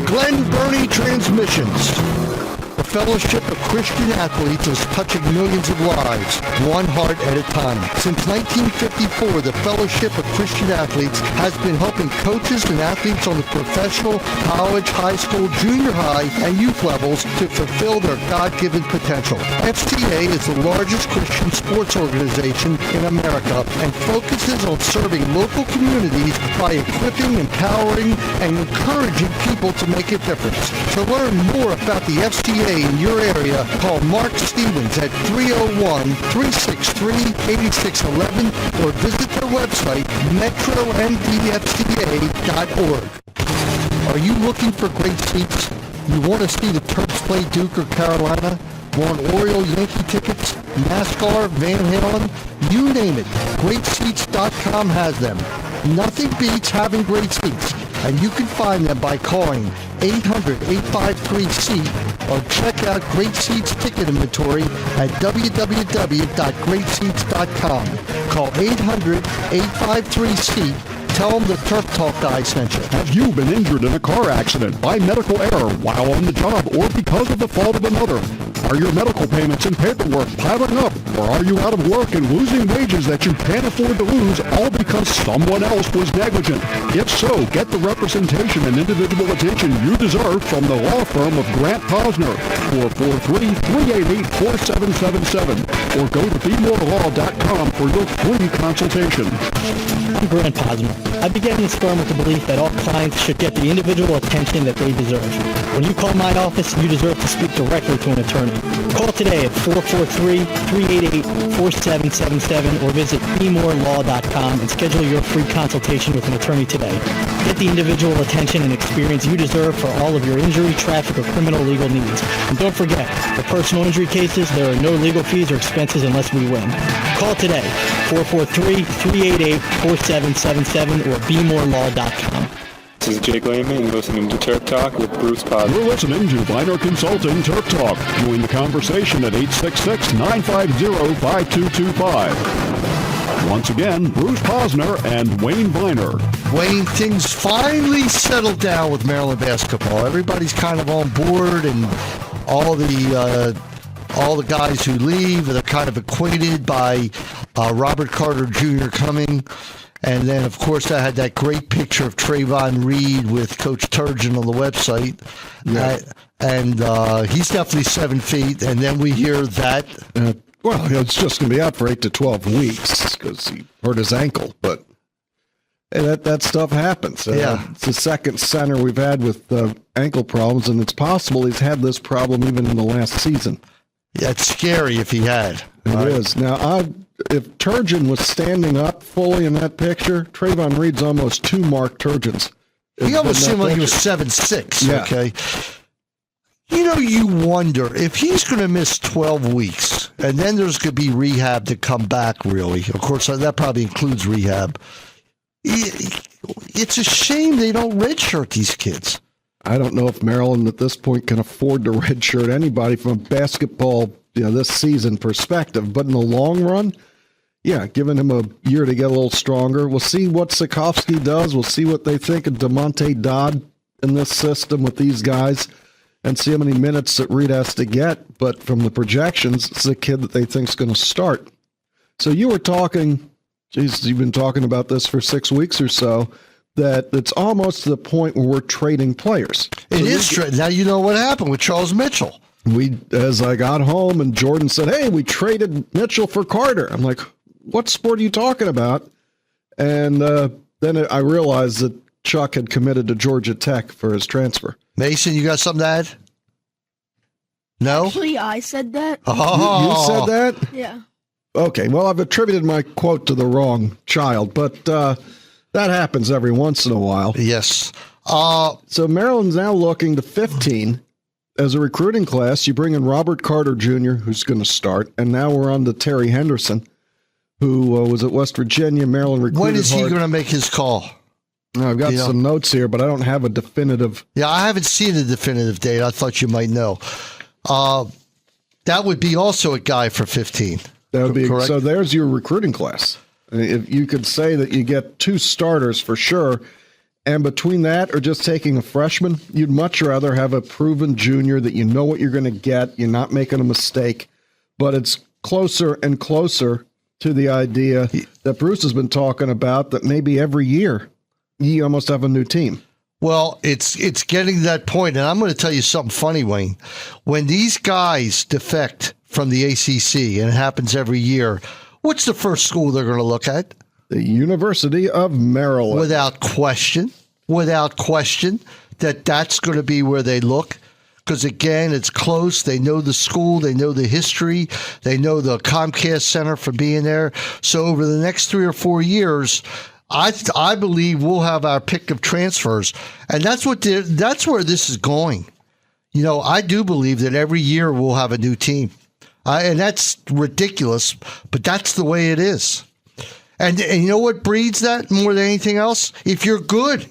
Speaker 2: Glen Burnie Transmissions. The Fellowship of Christian Athletes is touching millions of lives, one heart at a time. Since 1954, the Fellowship of Christian Athletes has been helping coaches and athletes on the professional, college, high school, junior high, and youth levels to fulfill their God-given potential. FCA is the largest Christian sports organization in America and focuses on serving local communities by equipping, empowering, and encouraging people to make a difference. To learn more about the FCA in your area, call Mark Stevens at 301-363-8611 or visit their website, metromdfca.org. Are you looking for great seats? You want to see the Terps play Duke or Carolina? Want Oriole Yankee tickets? NASCAR, Van Halen? You name it. GreatSeats.com has them. Nothing beats having great seats, and you can find them by calling 800-853-SEAT or check out Great Seats ticket inventory at www.greatseats.com. Call 800-853-SEAT. Tell them the Terp Talk guy sent you.
Speaker 1: Have you been injured in a car accident, by medical error, while on the job, or because of the fault of another? Are your medical payments and paperwork piling up? Or are you out of work and losing wages that you can't afford to lose, all because someone else was negligent? If so, get the representation and individual attention you deserve from the law firm of Grant Posner, 443-388-4777, or go to BeMoreLaw.com for your free consultation.
Speaker 7: I'm Grant Posner. I began this firm with the belief that all clients should get the individual attention that they deserve. When you call my office, you deserve to speak directly to an attorney. Call today at 443-388-4777 or visit BeMoreLaw.com and schedule your free consultation with an attorney today. Get the individual attention and experience you deserve for all of your injury, traffic, or criminal legal needs. And don't forget, for personal injury cases, there are no legal fees or expenses unless we win. Call today, 443-388-4777 or BeMoreLaw.com.
Speaker 8: This is Jake Lehman, listening to Terp Talk with Bruce Posner.
Speaker 1: You're listening to Viner Consulting Terp Talk. Join the conversation at 866-950-5225. Once again, Bruce Posner and Wayne Viner.
Speaker 2: Wayne, things finally settled down with Maryland basketball. Everybody's kind of on board, and all the guys who leave, they're kind of acquainted by Robert Carter Jr. coming. And then, of course, I had that great picture of Trayvon Reed with Coach Turgeon on the website. Yeah. And he's definitely 7 feet. And then we hear that.
Speaker 3: Well, it's just going to be out for 8 to 12 weeks because he hurt his ankle. But that stuff happens.
Speaker 2: Yeah.
Speaker 3: It's the second center we've had with ankle problems, and it's possible he's had this problem even in the last season.
Speaker 2: Yeah, it's scary if he had.
Speaker 3: It is. Now, if Turgeon was standing up fully in that picture, Trayvon Reed's almost 2 Mark Turgeons.
Speaker 2: He almost seemed like he was 7'6",
Speaker 3: yeah.
Speaker 2: Okay? You know, you wonder if he's going to miss 12 weeks, and then there's going to be rehab to come back, really. Of course, that probably includes rehab. It's a shame they don't redshirt these kids.
Speaker 3: I don't know if Maryland at this point can afford to redshirt anybody from a basketball this season perspective, but in the long run, yeah, giving him a year to get a little stronger. We'll see what Sikowski does. We'll see what they think of DeMonte Dodd in this system with these guys and see how many minutes that Reed has to get. But from the projections, it's a kid that they think is going to start. So you were talking, you've been talking about this for 6 weeks or so, that it's almost to the point where we're trading players.
Speaker 2: It is. Now you know what happened with Charles Mitchell.
Speaker 3: As I got home and Jordan said, hey, we traded Mitchell for Carter. I'm like, what sport are you talking about? And then I realized that Chuck had committed to Georgia Tech for his transfer.
Speaker 2: Mason, you got something to add? No?
Speaker 9: Actually, I said that.
Speaker 2: Oh.
Speaker 3: You said that?
Speaker 9: Yeah.
Speaker 3: Okay, well, I've attributed my quote to the wrong child, but That happens every once in a while.
Speaker 2: Yes.
Speaker 3: So Maryland's now looking to 15 as a recruiting class. You bring in Robert Carter Jr., who's going to start, and now we're on to Terry Henderson, who was at West Virginia. Maryland recruited
Speaker 2: When is he
Speaker 3: hard.
Speaker 2: going to make his call?
Speaker 3: I've got some notes here, but I don't have a definitive.
Speaker 2: Yeah, I haven't seen a definitive date. I thought you might know. That would be also a guy for 15.
Speaker 3: That would be
Speaker 2: correct.
Speaker 3: So there's your recruiting class. If you could say that you get 2 starters for sure, and between that or just taking a freshman, you'd much rather have a proven junior that you know what you're going to get. You're not making a mistake, but it's closer and closer to the idea that Bruce has been talking about, that maybe every year you almost have a new team.
Speaker 2: Well, it's getting to that point, and I'm going to tell you something funny, Wayne. When these guys defect from the ACC, and it happens every year, what's the first school they're going to look at?
Speaker 3: The University of Maryland.
Speaker 2: Without question, that's going to be where they look. Because, again, it's close. They know the school. They know the history. They know the Comcast Center for being there. So over the next 3 or 4 years, I believe we'll have our pick of transfers. And that's where this is going. I do believe that every year we'll have a new team. And that's ridiculous, but that's the way it is. And you know what breeds that more than anything else? If you're good.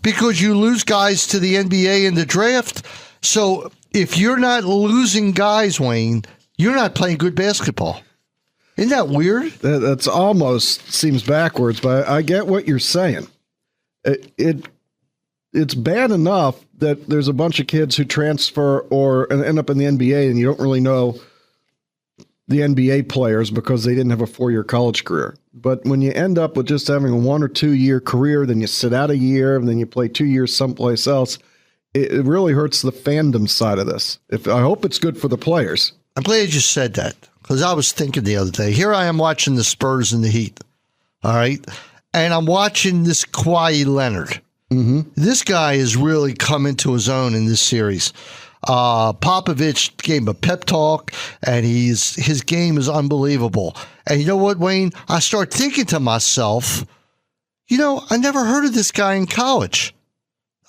Speaker 2: Because you lose guys to the NBA in the draft. So if you're not losing guys, Wayne, you're not playing good basketball. Isn't that weird?
Speaker 3: That's almost seems backwards, but I get what you're saying. It's bad enough that there's a bunch of kids who transfer or end up in the NBA, and you don't really know the NBA players because they didn't have a 4-year college career. But when you end up with just having a 1 or 2 year career, then you sit out a year, and then you play 2 years someplace else, it really hurts the fandom side of this. I hope it's good for the players.
Speaker 2: I'm glad you said that, because I was thinking the other day. Here I am watching the Spurs and the Heat, all right? And I'm watching this Kawhi Leonard. Mm-hmm. This guy has really come into his own in this series. Popovich gave him a pep talk, and his game is unbelievable. And you know what, Wayne? I start thinking to myself, I never heard of this guy in college.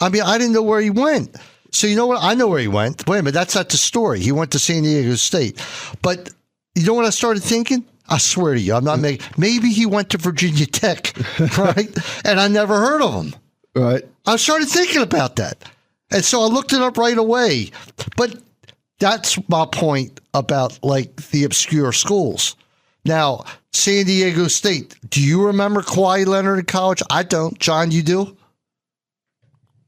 Speaker 2: I mean, I didn't know where he went. So you know what? I know where he went. Wait a minute, that's not the story. He went to San Diego State. But you know what I started thinking? I swear to you, I'm not making. Maybe he went to Virginia Tech, right? And I never heard of him.
Speaker 3: Right.
Speaker 2: I started thinking about that. And so I looked it up right away. But that's my point about, the obscure schools. Now, San Diego State, do you remember Kawhi Leonard in college? I don't. John, you do?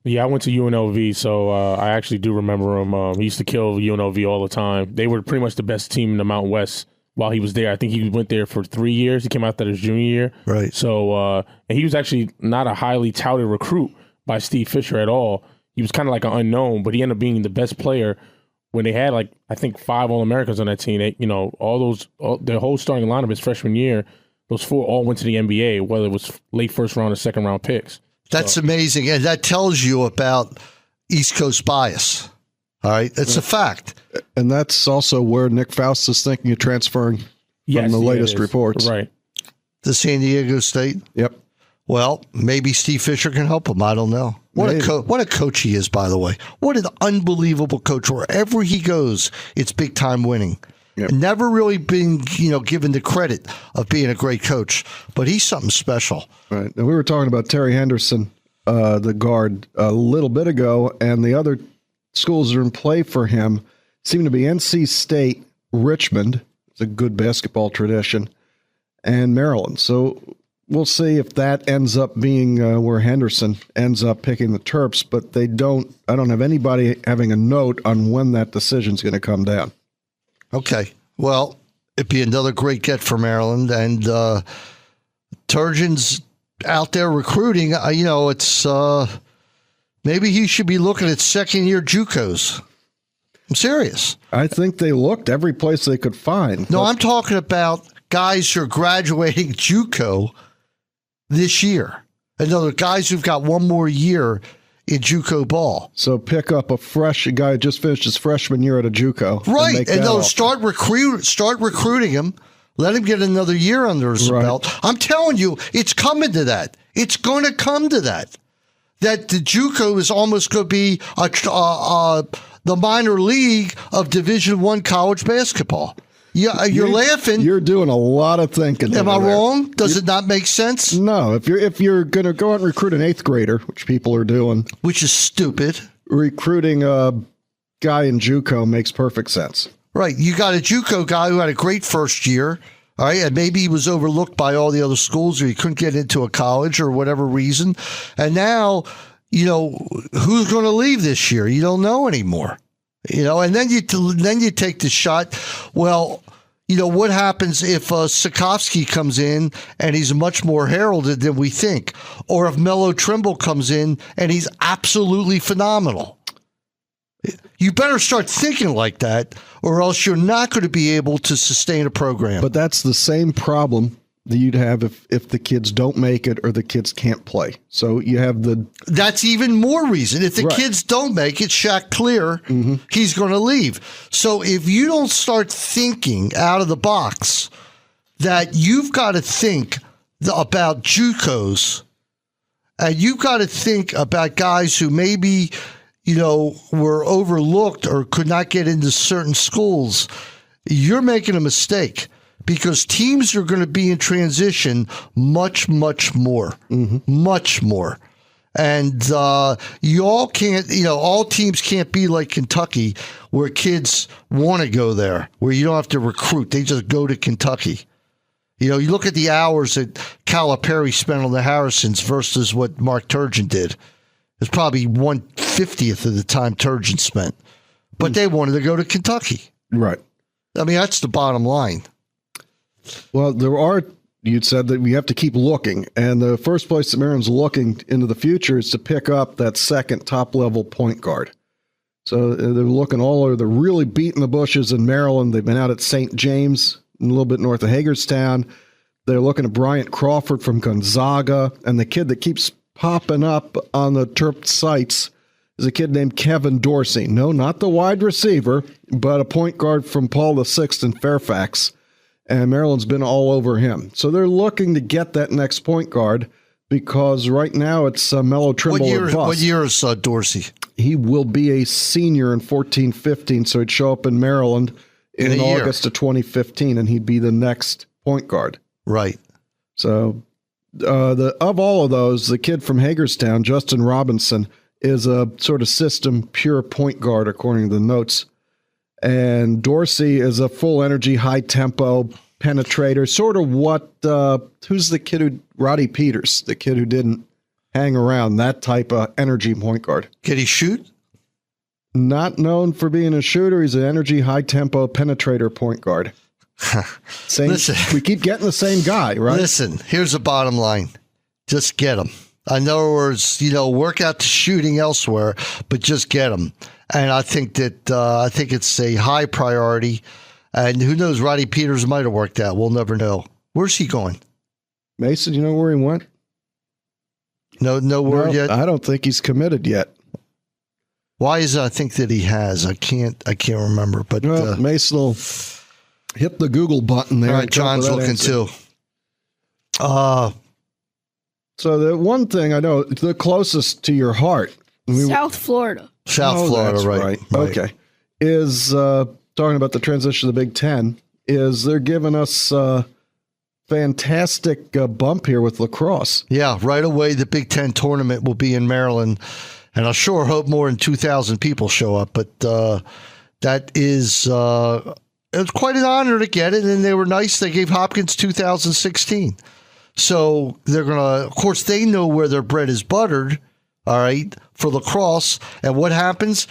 Speaker 9: Yeah, I went to UNLV, so I actually do remember him. He used to kill UNLV all the time. They were pretty much the best team in the Mountain West while he was there. I think he went there for 3 years. He came out there his junior year.
Speaker 2: Right.
Speaker 9: So and he was actually not a highly touted recruit by Steve Fisher at all. He was kind of like an unknown, but he ended up being the best player when they had, I think 5 All-Americans on that team. Their whole starting lineup his freshman year, those 4 all went to the NBA, whether it was late first round or second round picks.
Speaker 2: That's amazing. And that tells you about East Coast bias. All right. It's a fact.
Speaker 3: And that's also where Nick Faust is thinking of transferring from the latest reports.
Speaker 9: Right.
Speaker 2: To San Diego State?
Speaker 3: Yep.
Speaker 2: Well, maybe Steve Fisher can help him. I don't know. What a coach he is, by the way. What an unbelievable coach. Wherever he goes, it's big time winning. Yep. Never really been, given the credit of being a great coach, but he's something special.
Speaker 3: Right. Now, we were talking about Terry Henderson, the guard, a little bit ago, and the other schools that are in play for him seem to be NC State, Richmond, it's a good basketball tradition, and Maryland. So we'll see if that ends up being where Henderson ends up picking the Terps, but I don't have anybody having a note on when that decision's going to come down.
Speaker 2: Okay. Well, it'd be another great get for Maryland. And Turgeon's out there recruiting. It's maybe he should be looking at second-year JUCOs. I'm serious.
Speaker 3: I think they looked every place they could find.
Speaker 2: No, I'm talking about guys who are graduating JUCO this year. In other words, guys who've got one more year in JUCO ball.
Speaker 3: So pick up a guy who just finished his freshman year at a JUCO.
Speaker 2: Right. And they'll start recruiting him Let him get another year under his belt. I'm telling you, it's coming to that. It's going to come to that. That the JUCO is almost going to be the minor league of Division I college basketball. Yeah, you're laughing.
Speaker 3: You're doing a lot of thinking.
Speaker 2: Am I wrong? Does it not make sense?
Speaker 3: No. If you're going to go out and recruit an 8th grader, which people are doing,
Speaker 2: which is stupid,
Speaker 3: recruiting a guy in JUCO makes perfect sense.
Speaker 2: Right. You got a JUCO guy who had a great first year. All right, and maybe he was overlooked by all the other schools, or he couldn't get into a college or whatever reason. And now, who's going to leave this year? You don't know anymore. And then you take the shot. Well, what happens if Sikorsky comes in and he's much more heralded than we think, or if Melo Trimble comes in and he's absolutely phenomenal? You better start thinking like that, or else you're not going to be able to sustain a program.
Speaker 3: But that's the same problem that you'd have if the kids don't make it or the kids can't play. So you have
Speaker 2: That's even more reason. If the kids don't make it, Shaq Clear, he's going to leave. So if you don't start thinking out of the box that you've got to think about JUCOs, and you've got to think about guys who maybe were overlooked or could not get into certain schools, you're making a mistake, because teams are going to be in transition much, much more, much more. And you all can't, all teams can't be like Kentucky, where kids want to go there, where you don't have to recruit. They just go to Kentucky. You look at the hours that Calipari spent on the Harrisons versus what Mark Turgeon did. It's probably 1/50th of the time Turgeon spent. But they wanted to go to Kentucky.
Speaker 3: Right.
Speaker 2: I mean, that's the bottom line.
Speaker 3: Well, you'd said that we have to keep looking. And the first place that Maryland's looking into the future is to pick up that second top-level point guard. So they're looking all over. They're really beating the bushes in Maryland. They've been out at St. James, a little bit north of Hagerstown. They're looking at Bryant Crawford from Gonzaga. And the kid that keeps popping up on the Terp sites is a kid named Kevin Dorsey. No, not the wide receiver, but a point guard from Paul VI in Fairfax. And Maryland's been all over him. So they're looking to get that next point guard, because right now it's Melo Trimble or bust.
Speaker 2: What year is Dorsey?
Speaker 3: He will be a senior in 14-15, so he'd show up in Maryland in August of 2015, and he'd be the next point guard.
Speaker 2: Right.
Speaker 3: So of all of those, the kid from Hagerstown, Justin Robinson, is a sort of system pure point guard, according to the notes. And Dorsey is a full energy, high tempo penetrator, sort of what, who's the kid Roddy Peters, the kid who didn't hang around, that type of energy point guard.
Speaker 2: Can he shoot?
Speaker 3: Not known for being a shooter. He's an energy, high tempo penetrator point guard.
Speaker 2: Listen,
Speaker 3: we keep getting the same guy, right?
Speaker 2: Listen, here's the bottom line. Just get him. In other words, work out the shooting elsewhere, but just get him. And I think it's a high priority. And who knows, Roddy Peters might have worked out. We'll never know. Where's he going?
Speaker 3: Mason, you know where he went?
Speaker 2: No word yet?
Speaker 3: I don't think he's committed yet.
Speaker 2: Why is it I think that he has? I can't remember. But
Speaker 3: Mason will hit the Google button there.
Speaker 2: All right, John's looking too.
Speaker 3: So the one thing I know, the closest to your heart.
Speaker 10: South Florida.
Speaker 2: South Florida, right.
Speaker 3: Okay. Is talking about the transition to the Big Ten, is they're giving us a fantastic bump here with lacrosse.
Speaker 2: Yeah, right away the Big Ten tournament will be in Maryland, and I sure hope more than 2,000 people show up, but that is it's quite an honor to get it, and they were nice. They gave Hopkins 2016. So they're going to, of course, they know where their bread is buttered, all right, for lacrosse. And what happens?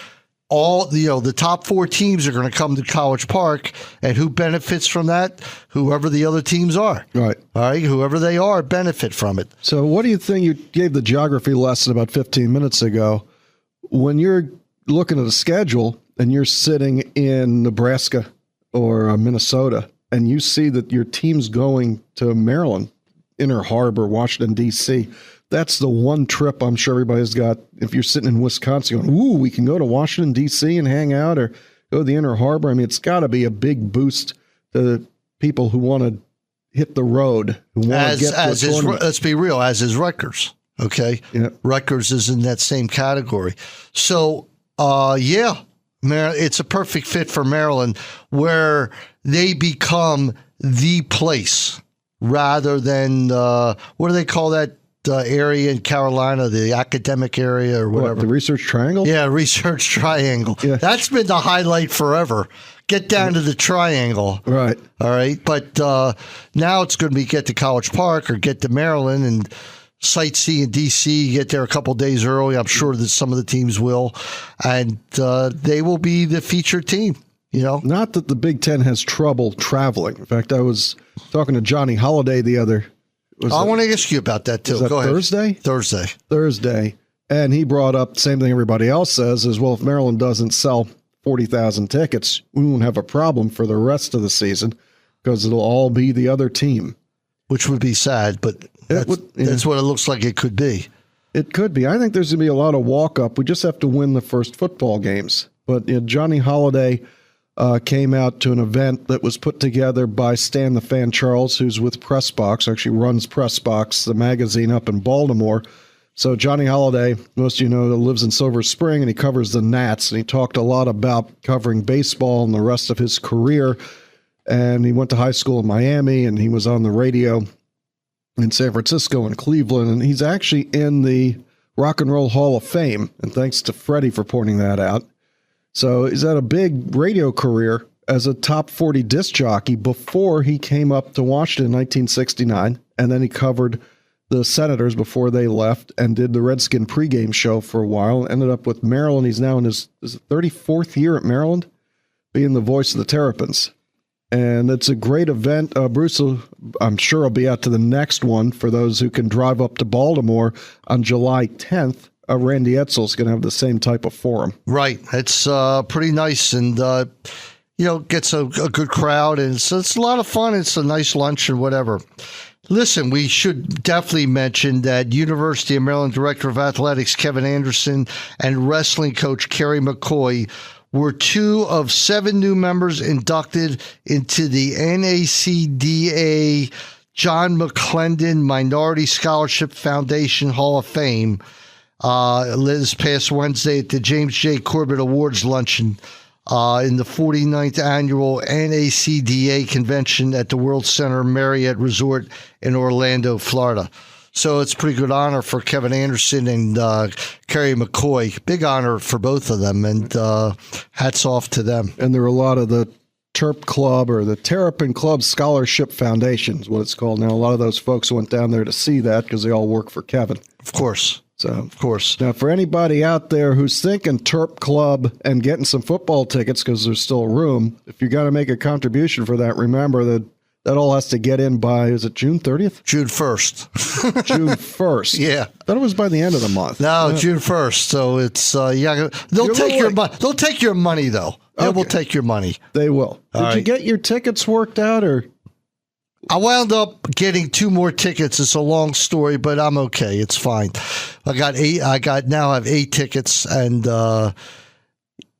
Speaker 2: All the top 4 teams are going to come to College Park, and who benefits from that? Whoever the other teams are.
Speaker 3: Right.
Speaker 2: All right, whoever they are benefit from it.
Speaker 3: So what do you think? You gave the geography lesson about 15 minutes ago. When you're looking at a schedule and you're sitting in Nebraska or Minnesota, and you see that your team's going to Maryland, Inner Harbor, Washington, D.C., that's the one trip I'm sure everybody's got. If you're sitting in Wisconsin going, ooh, we can go to Washington, D.C. and hang out, or go to the Inner Harbor. I mean, it's got to be a big boost to people who want to hit the road, who want to get to a tournament.
Speaker 2: Let's be real, as is Rutgers. Okay,
Speaker 3: Yeah.
Speaker 2: Rutgers is in that same category. So, it's a perfect fit for Maryland, where they become the place rather than what do they call that area in Carolina, the academic area or whatever?
Speaker 3: What, the Research Triangle?
Speaker 2: Yeah, Research Triangle.
Speaker 3: Yeah.
Speaker 2: That's been the highlight forever. Get down to the triangle.
Speaker 3: Right.
Speaker 2: All right. But now it's going to be get to College Park or get to Maryland and sightsee in D.C., get there a couple days early. I'm sure that some of the teams will. And they will be the featured team.
Speaker 3: Not that the Big Ten has trouble traveling. In fact, I was talking to Johnny Holiday the other.
Speaker 2: I want to ask you about that too. Go ahead.
Speaker 3: Thursday. And he brought up the same thing everybody else says is, well, if Maryland doesn't sell 40,000 tickets, we won't have a problem for the rest of the season because it'll all be the other team.
Speaker 2: Which would be sad, but that's what it looks like it could be.
Speaker 3: It could be. I think there's going to be a lot of walk-up. We just have to win the first football games. But Johnny Holiday came out to an event that was put together by Stan the Fan Charles, who's with Pressbox, actually runs Pressbox, the magazine up in Baltimore. So Johnny Holiday, most of you know, lives in Silver Spring, and he covers the Nats, and he talked a lot about covering baseball and the rest of his career. And he went to high school in Miami, and he was on the radio in San Francisco and Cleveland, and he's actually in the Rock and Roll Hall of Fame, and thanks to Freddie for pointing that out. So he's had a big radio career as a top 40 disc jockey before he came up to Washington in 1969, and then he covered the Senators before they left and did the Redskin pregame show for a while, ended up with Maryland. He's now in his 34th year at Maryland, being the voice of the Terrapins. And it's a great event. Bruce, I'm sure, will be out to the next one for those who can drive up to Baltimore on July 10th. Randy Edsall's going to have the same type of forum.
Speaker 2: Right. It's pretty nice and, gets a good crowd. And it's a lot of fun. It's a nice lunch and whatever. Listen, we should definitely mention that University of Maryland Director of Athletics Kevin Anderson and wrestling coach Kerry McCoy were 2 of 7 new members inducted into the NACDA John McClendon Minority Scholarship Foundation Hall of Fame this past Wednesday at the James J. Corbett Awards Luncheon in the 49th Annual NACDA Convention at the World Center Marriott Resort in Orlando, Florida. So it's a pretty good honor for Kevin Anderson and Kerry McCoy. Big honor for both of them, and hats off to them.
Speaker 3: And there are a lot of the Terp Club or the Terrapin Club Scholarship Foundation is what it's called now. A lot of those folks went down there to see that because they all work for Kevin.
Speaker 2: Of course. Of course.
Speaker 3: Now, for anybody out there who's thinking Terp Club and getting some football tickets because there's still room, if you got to make a contribution for that, remember that all has to get in by, is it June 30th?
Speaker 2: June 1st.
Speaker 3: June 1st.
Speaker 2: Yeah.
Speaker 3: I thought it was by the end of the month.
Speaker 2: No, June 1st. So it's, they'll take your money. They'll take your money, though. They will take your money.
Speaker 3: They will. Did you get your tickets worked out, or?
Speaker 2: I wound up getting 2 more tickets. It's a long story, but I'm okay. It's fine. I got 8. Now I have 8 tickets, and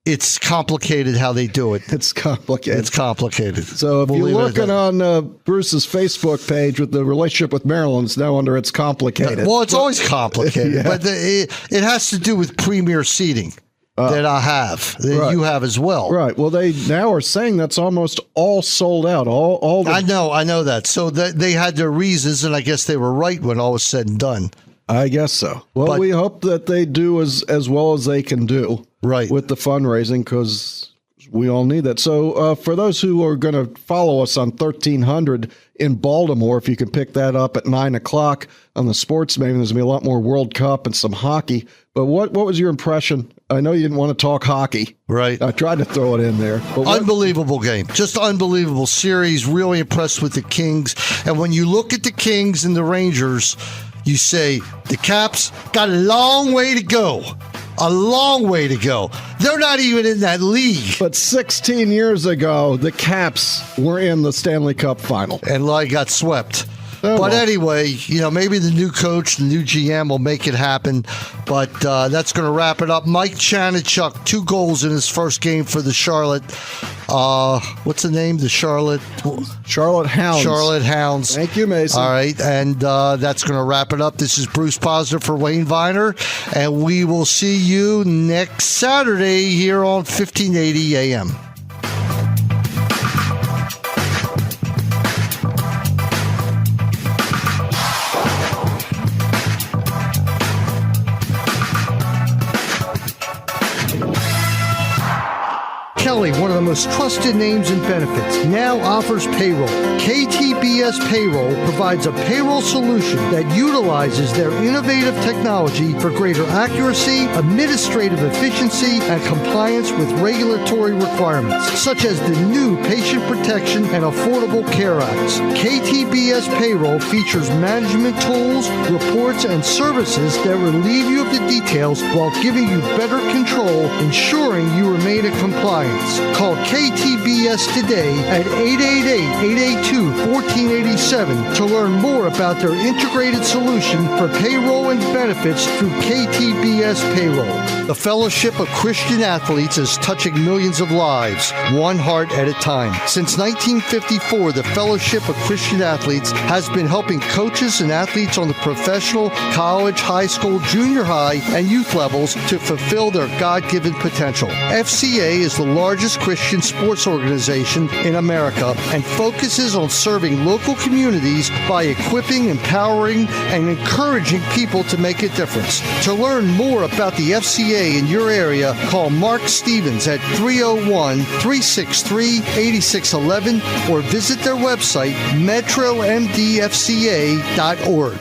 Speaker 2: it's complicated how they do it.
Speaker 3: It's complicated. So if you're looking on Bruce's Facebook page with the relationship with Maryland, it's now under It's Complicated.
Speaker 2: Well, it's always complicated, yeah. But it has to do with premier seating. That I have, that you have as well.
Speaker 3: Right. Well, they now are saying that's almost all sold out. All.
Speaker 2: I know that. So they had their reasons, and I guess they were right when all was said and done.
Speaker 3: I guess so. Well, we hope that they do as well as they can do.
Speaker 2: Right.
Speaker 3: With the fundraising, because we all need that. So for those who are going to follow us on 1300 in Baltimore, if you can pick that up at 9 o'clock on the sports, maybe there's going to be a lot more World Cup and some hockey. But what was your impression? I know you didn't want to talk hockey.
Speaker 2: Right.
Speaker 3: I tried to throw it in there. But
Speaker 2: unbelievable game. Just unbelievable series. Really impressed with the Kings. And when you look at the Kings and the Rangers, you say, the Caps got a long way to go. A long way to go. They're not even in that league.
Speaker 3: But 16 years ago, the Caps were in the Stanley Cup final.
Speaker 2: And got swept. But anyway, maybe the new coach, the new GM will make it happen. But that's going to wrap it up. Mike Chanachuk, 2 goals in his first game for the Charlotte. What's the name? The Charlotte
Speaker 3: Hounds.
Speaker 2: Charlotte Hounds.
Speaker 3: Thank you, Mason.
Speaker 2: All right, and that's going to wrap it up. This is Bruce Posner for Wayne Viner, and we will see you next Saturday here on 1580 AM. Kelly, one of the most trusted names in benefits, now offers payroll. KTBS Payroll provides a payroll solution that utilizes their innovative technology for greater accuracy, administrative efficiency, and compliance with regulatory requirements, such as the new Patient Protection and Affordable Care Acts. KTBS Payroll features management tools, reports, and services that relieve you of the details while giving you better control, ensuring you remain in compliance. Call KTBS today at 888-882-1487 to learn more about their integrated solution for payroll and benefits through KTBS Payroll. The Fellowship of Christian Athletes is touching millions of lives, one heart at a time. Since 1954, the Fellowship of Christian Athletes has been helping coaches and athletes on the professional, college, high school, junior high, and youth levels to fulfill their God-given potential. FCA is the largest Christian sports organization in America and focuses on serving local communities by equipping, empowering, and encouraging people to make a difference. To learn more about the FCA in your area, call Mark Stevens at 301-363-8611 or visit their website, metromdfca.org.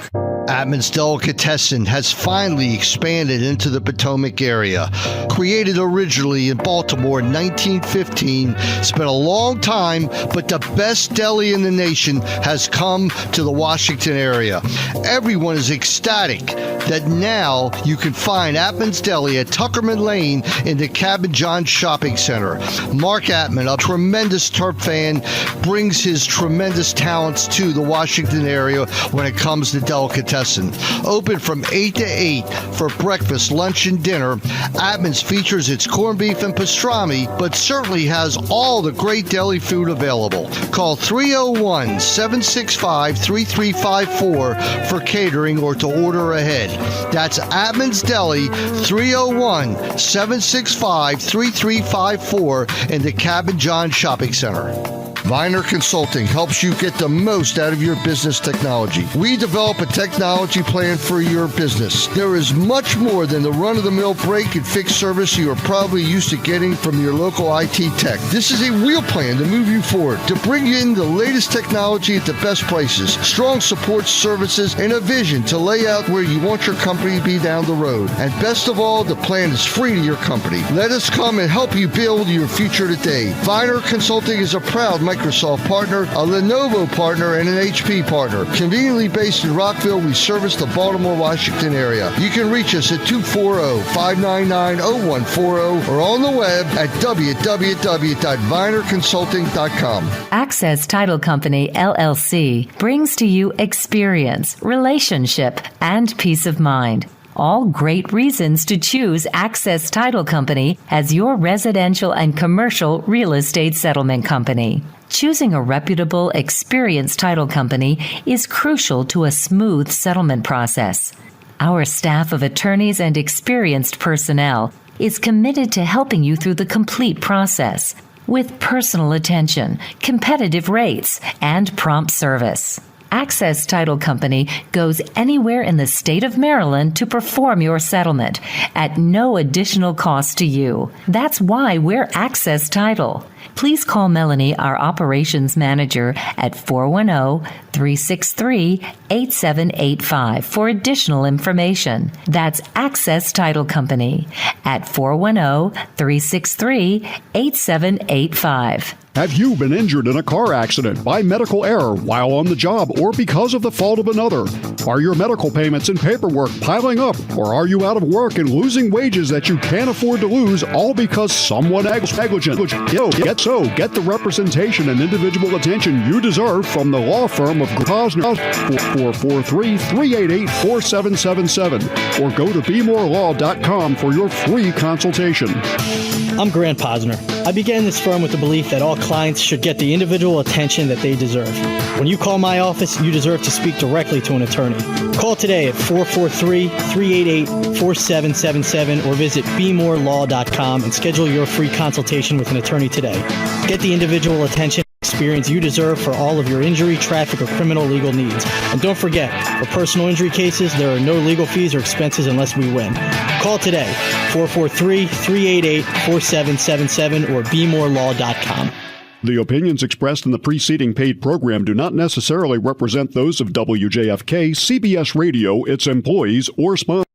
Speaker 2: Atman's Delicatessen has finally expanded into the Potomac area. Created originally in Baltimore in 1915, it's been a long time, but the best deli in the nation has come to the Washington area. Everyone is ecstatic that now you can find Atman's Deli at Tuckerman Lane in the Cabin John Shopping Center. Mark Atman, a tremendous Terp fan, brings his tremendous talents to the Washington area when it comes to delicatessen. Open from 8 to 8 for breakfast, lunch, and dinner. Atman's features its corned beef and pastrami, but certainly has all the great deli food available. Call 301-765-3354 for catering or to order ahead. That's Atman's Deli, 301-765-3354 in the Cabin John Shopping Center. Viner Consulting helps you get the most out of your business technology. We develop a technology plan for your business. There is much more than the run-of-the-mill break and fix service you are probably used to getting from your local IT tech. This is a real plan to move you forward, to bring in the latest technology at the best prices, strong support services, and a vision to lay out where you want your company to be down the road. And best of all, the plan is free to your company. Let us come and help you build your future today. Viner Consulting is a proud Microsoft partner, a Lenovo partner, and an HP partner. Conveniently based in Rockville, we service the Baltimore, Washington area. You can reach us at 240-599-0140 or on the web at www.vinerconsulting.com.
Speaker 5: Access Title Company, LLC, brings to you experience, relationship, and peace of mind. All great reasons to choose Access Title Company as your residential and commercial real estate settlement company. Choosing a reputable, experienced title company is crucial to a smooth settlement process. Our staff of attorneys and experienced personnel is committed to helping you through the complete process with personal attention, competitive rates, and prompt service. Access Title Company goes anywhere in the state of Maryland to perform your settlement at no additional cost to you. That's why we're Access Title. Please call Melanie, our operations manager, at 410-363-8785 for additional information. That's Access Title Company at 410-363-8785.
Speaker 1: Have you been injured in a car accident by medical error while on the job or because of the fault of another? Are your medical payments and paperwork piling up, or are you out of work and losing wages that you can't afford to lose all because someone negligent? Get Get the representation and individual attention you deserve from the law firm of Posner, 443-388-4777, or go to BeMoreLaw.com for your free consultation.
Speaker 7: I'm Grant Posner. I began this firm with the belief that all clients should get the individual attention that they deserve. When you call my office, you deserve to speak directly to an attorney. Call today at 443-388-4777 or visit BeMoreLaw.com and schedule your free consultation with an attorney today. Get the individual attention and experience you deserve for all of your injury, traffic, or criminal legal needs. And don't forget, for personal injury cases, there are no legal fees or expenses unless we win. Call today, 443-388-4777 or BeMoreLaw.com.
Speaker 1: The opinions expressed in the preceding paid program do not necessarily represent those of WJFK, CBS Radio, its employees, or sponsors.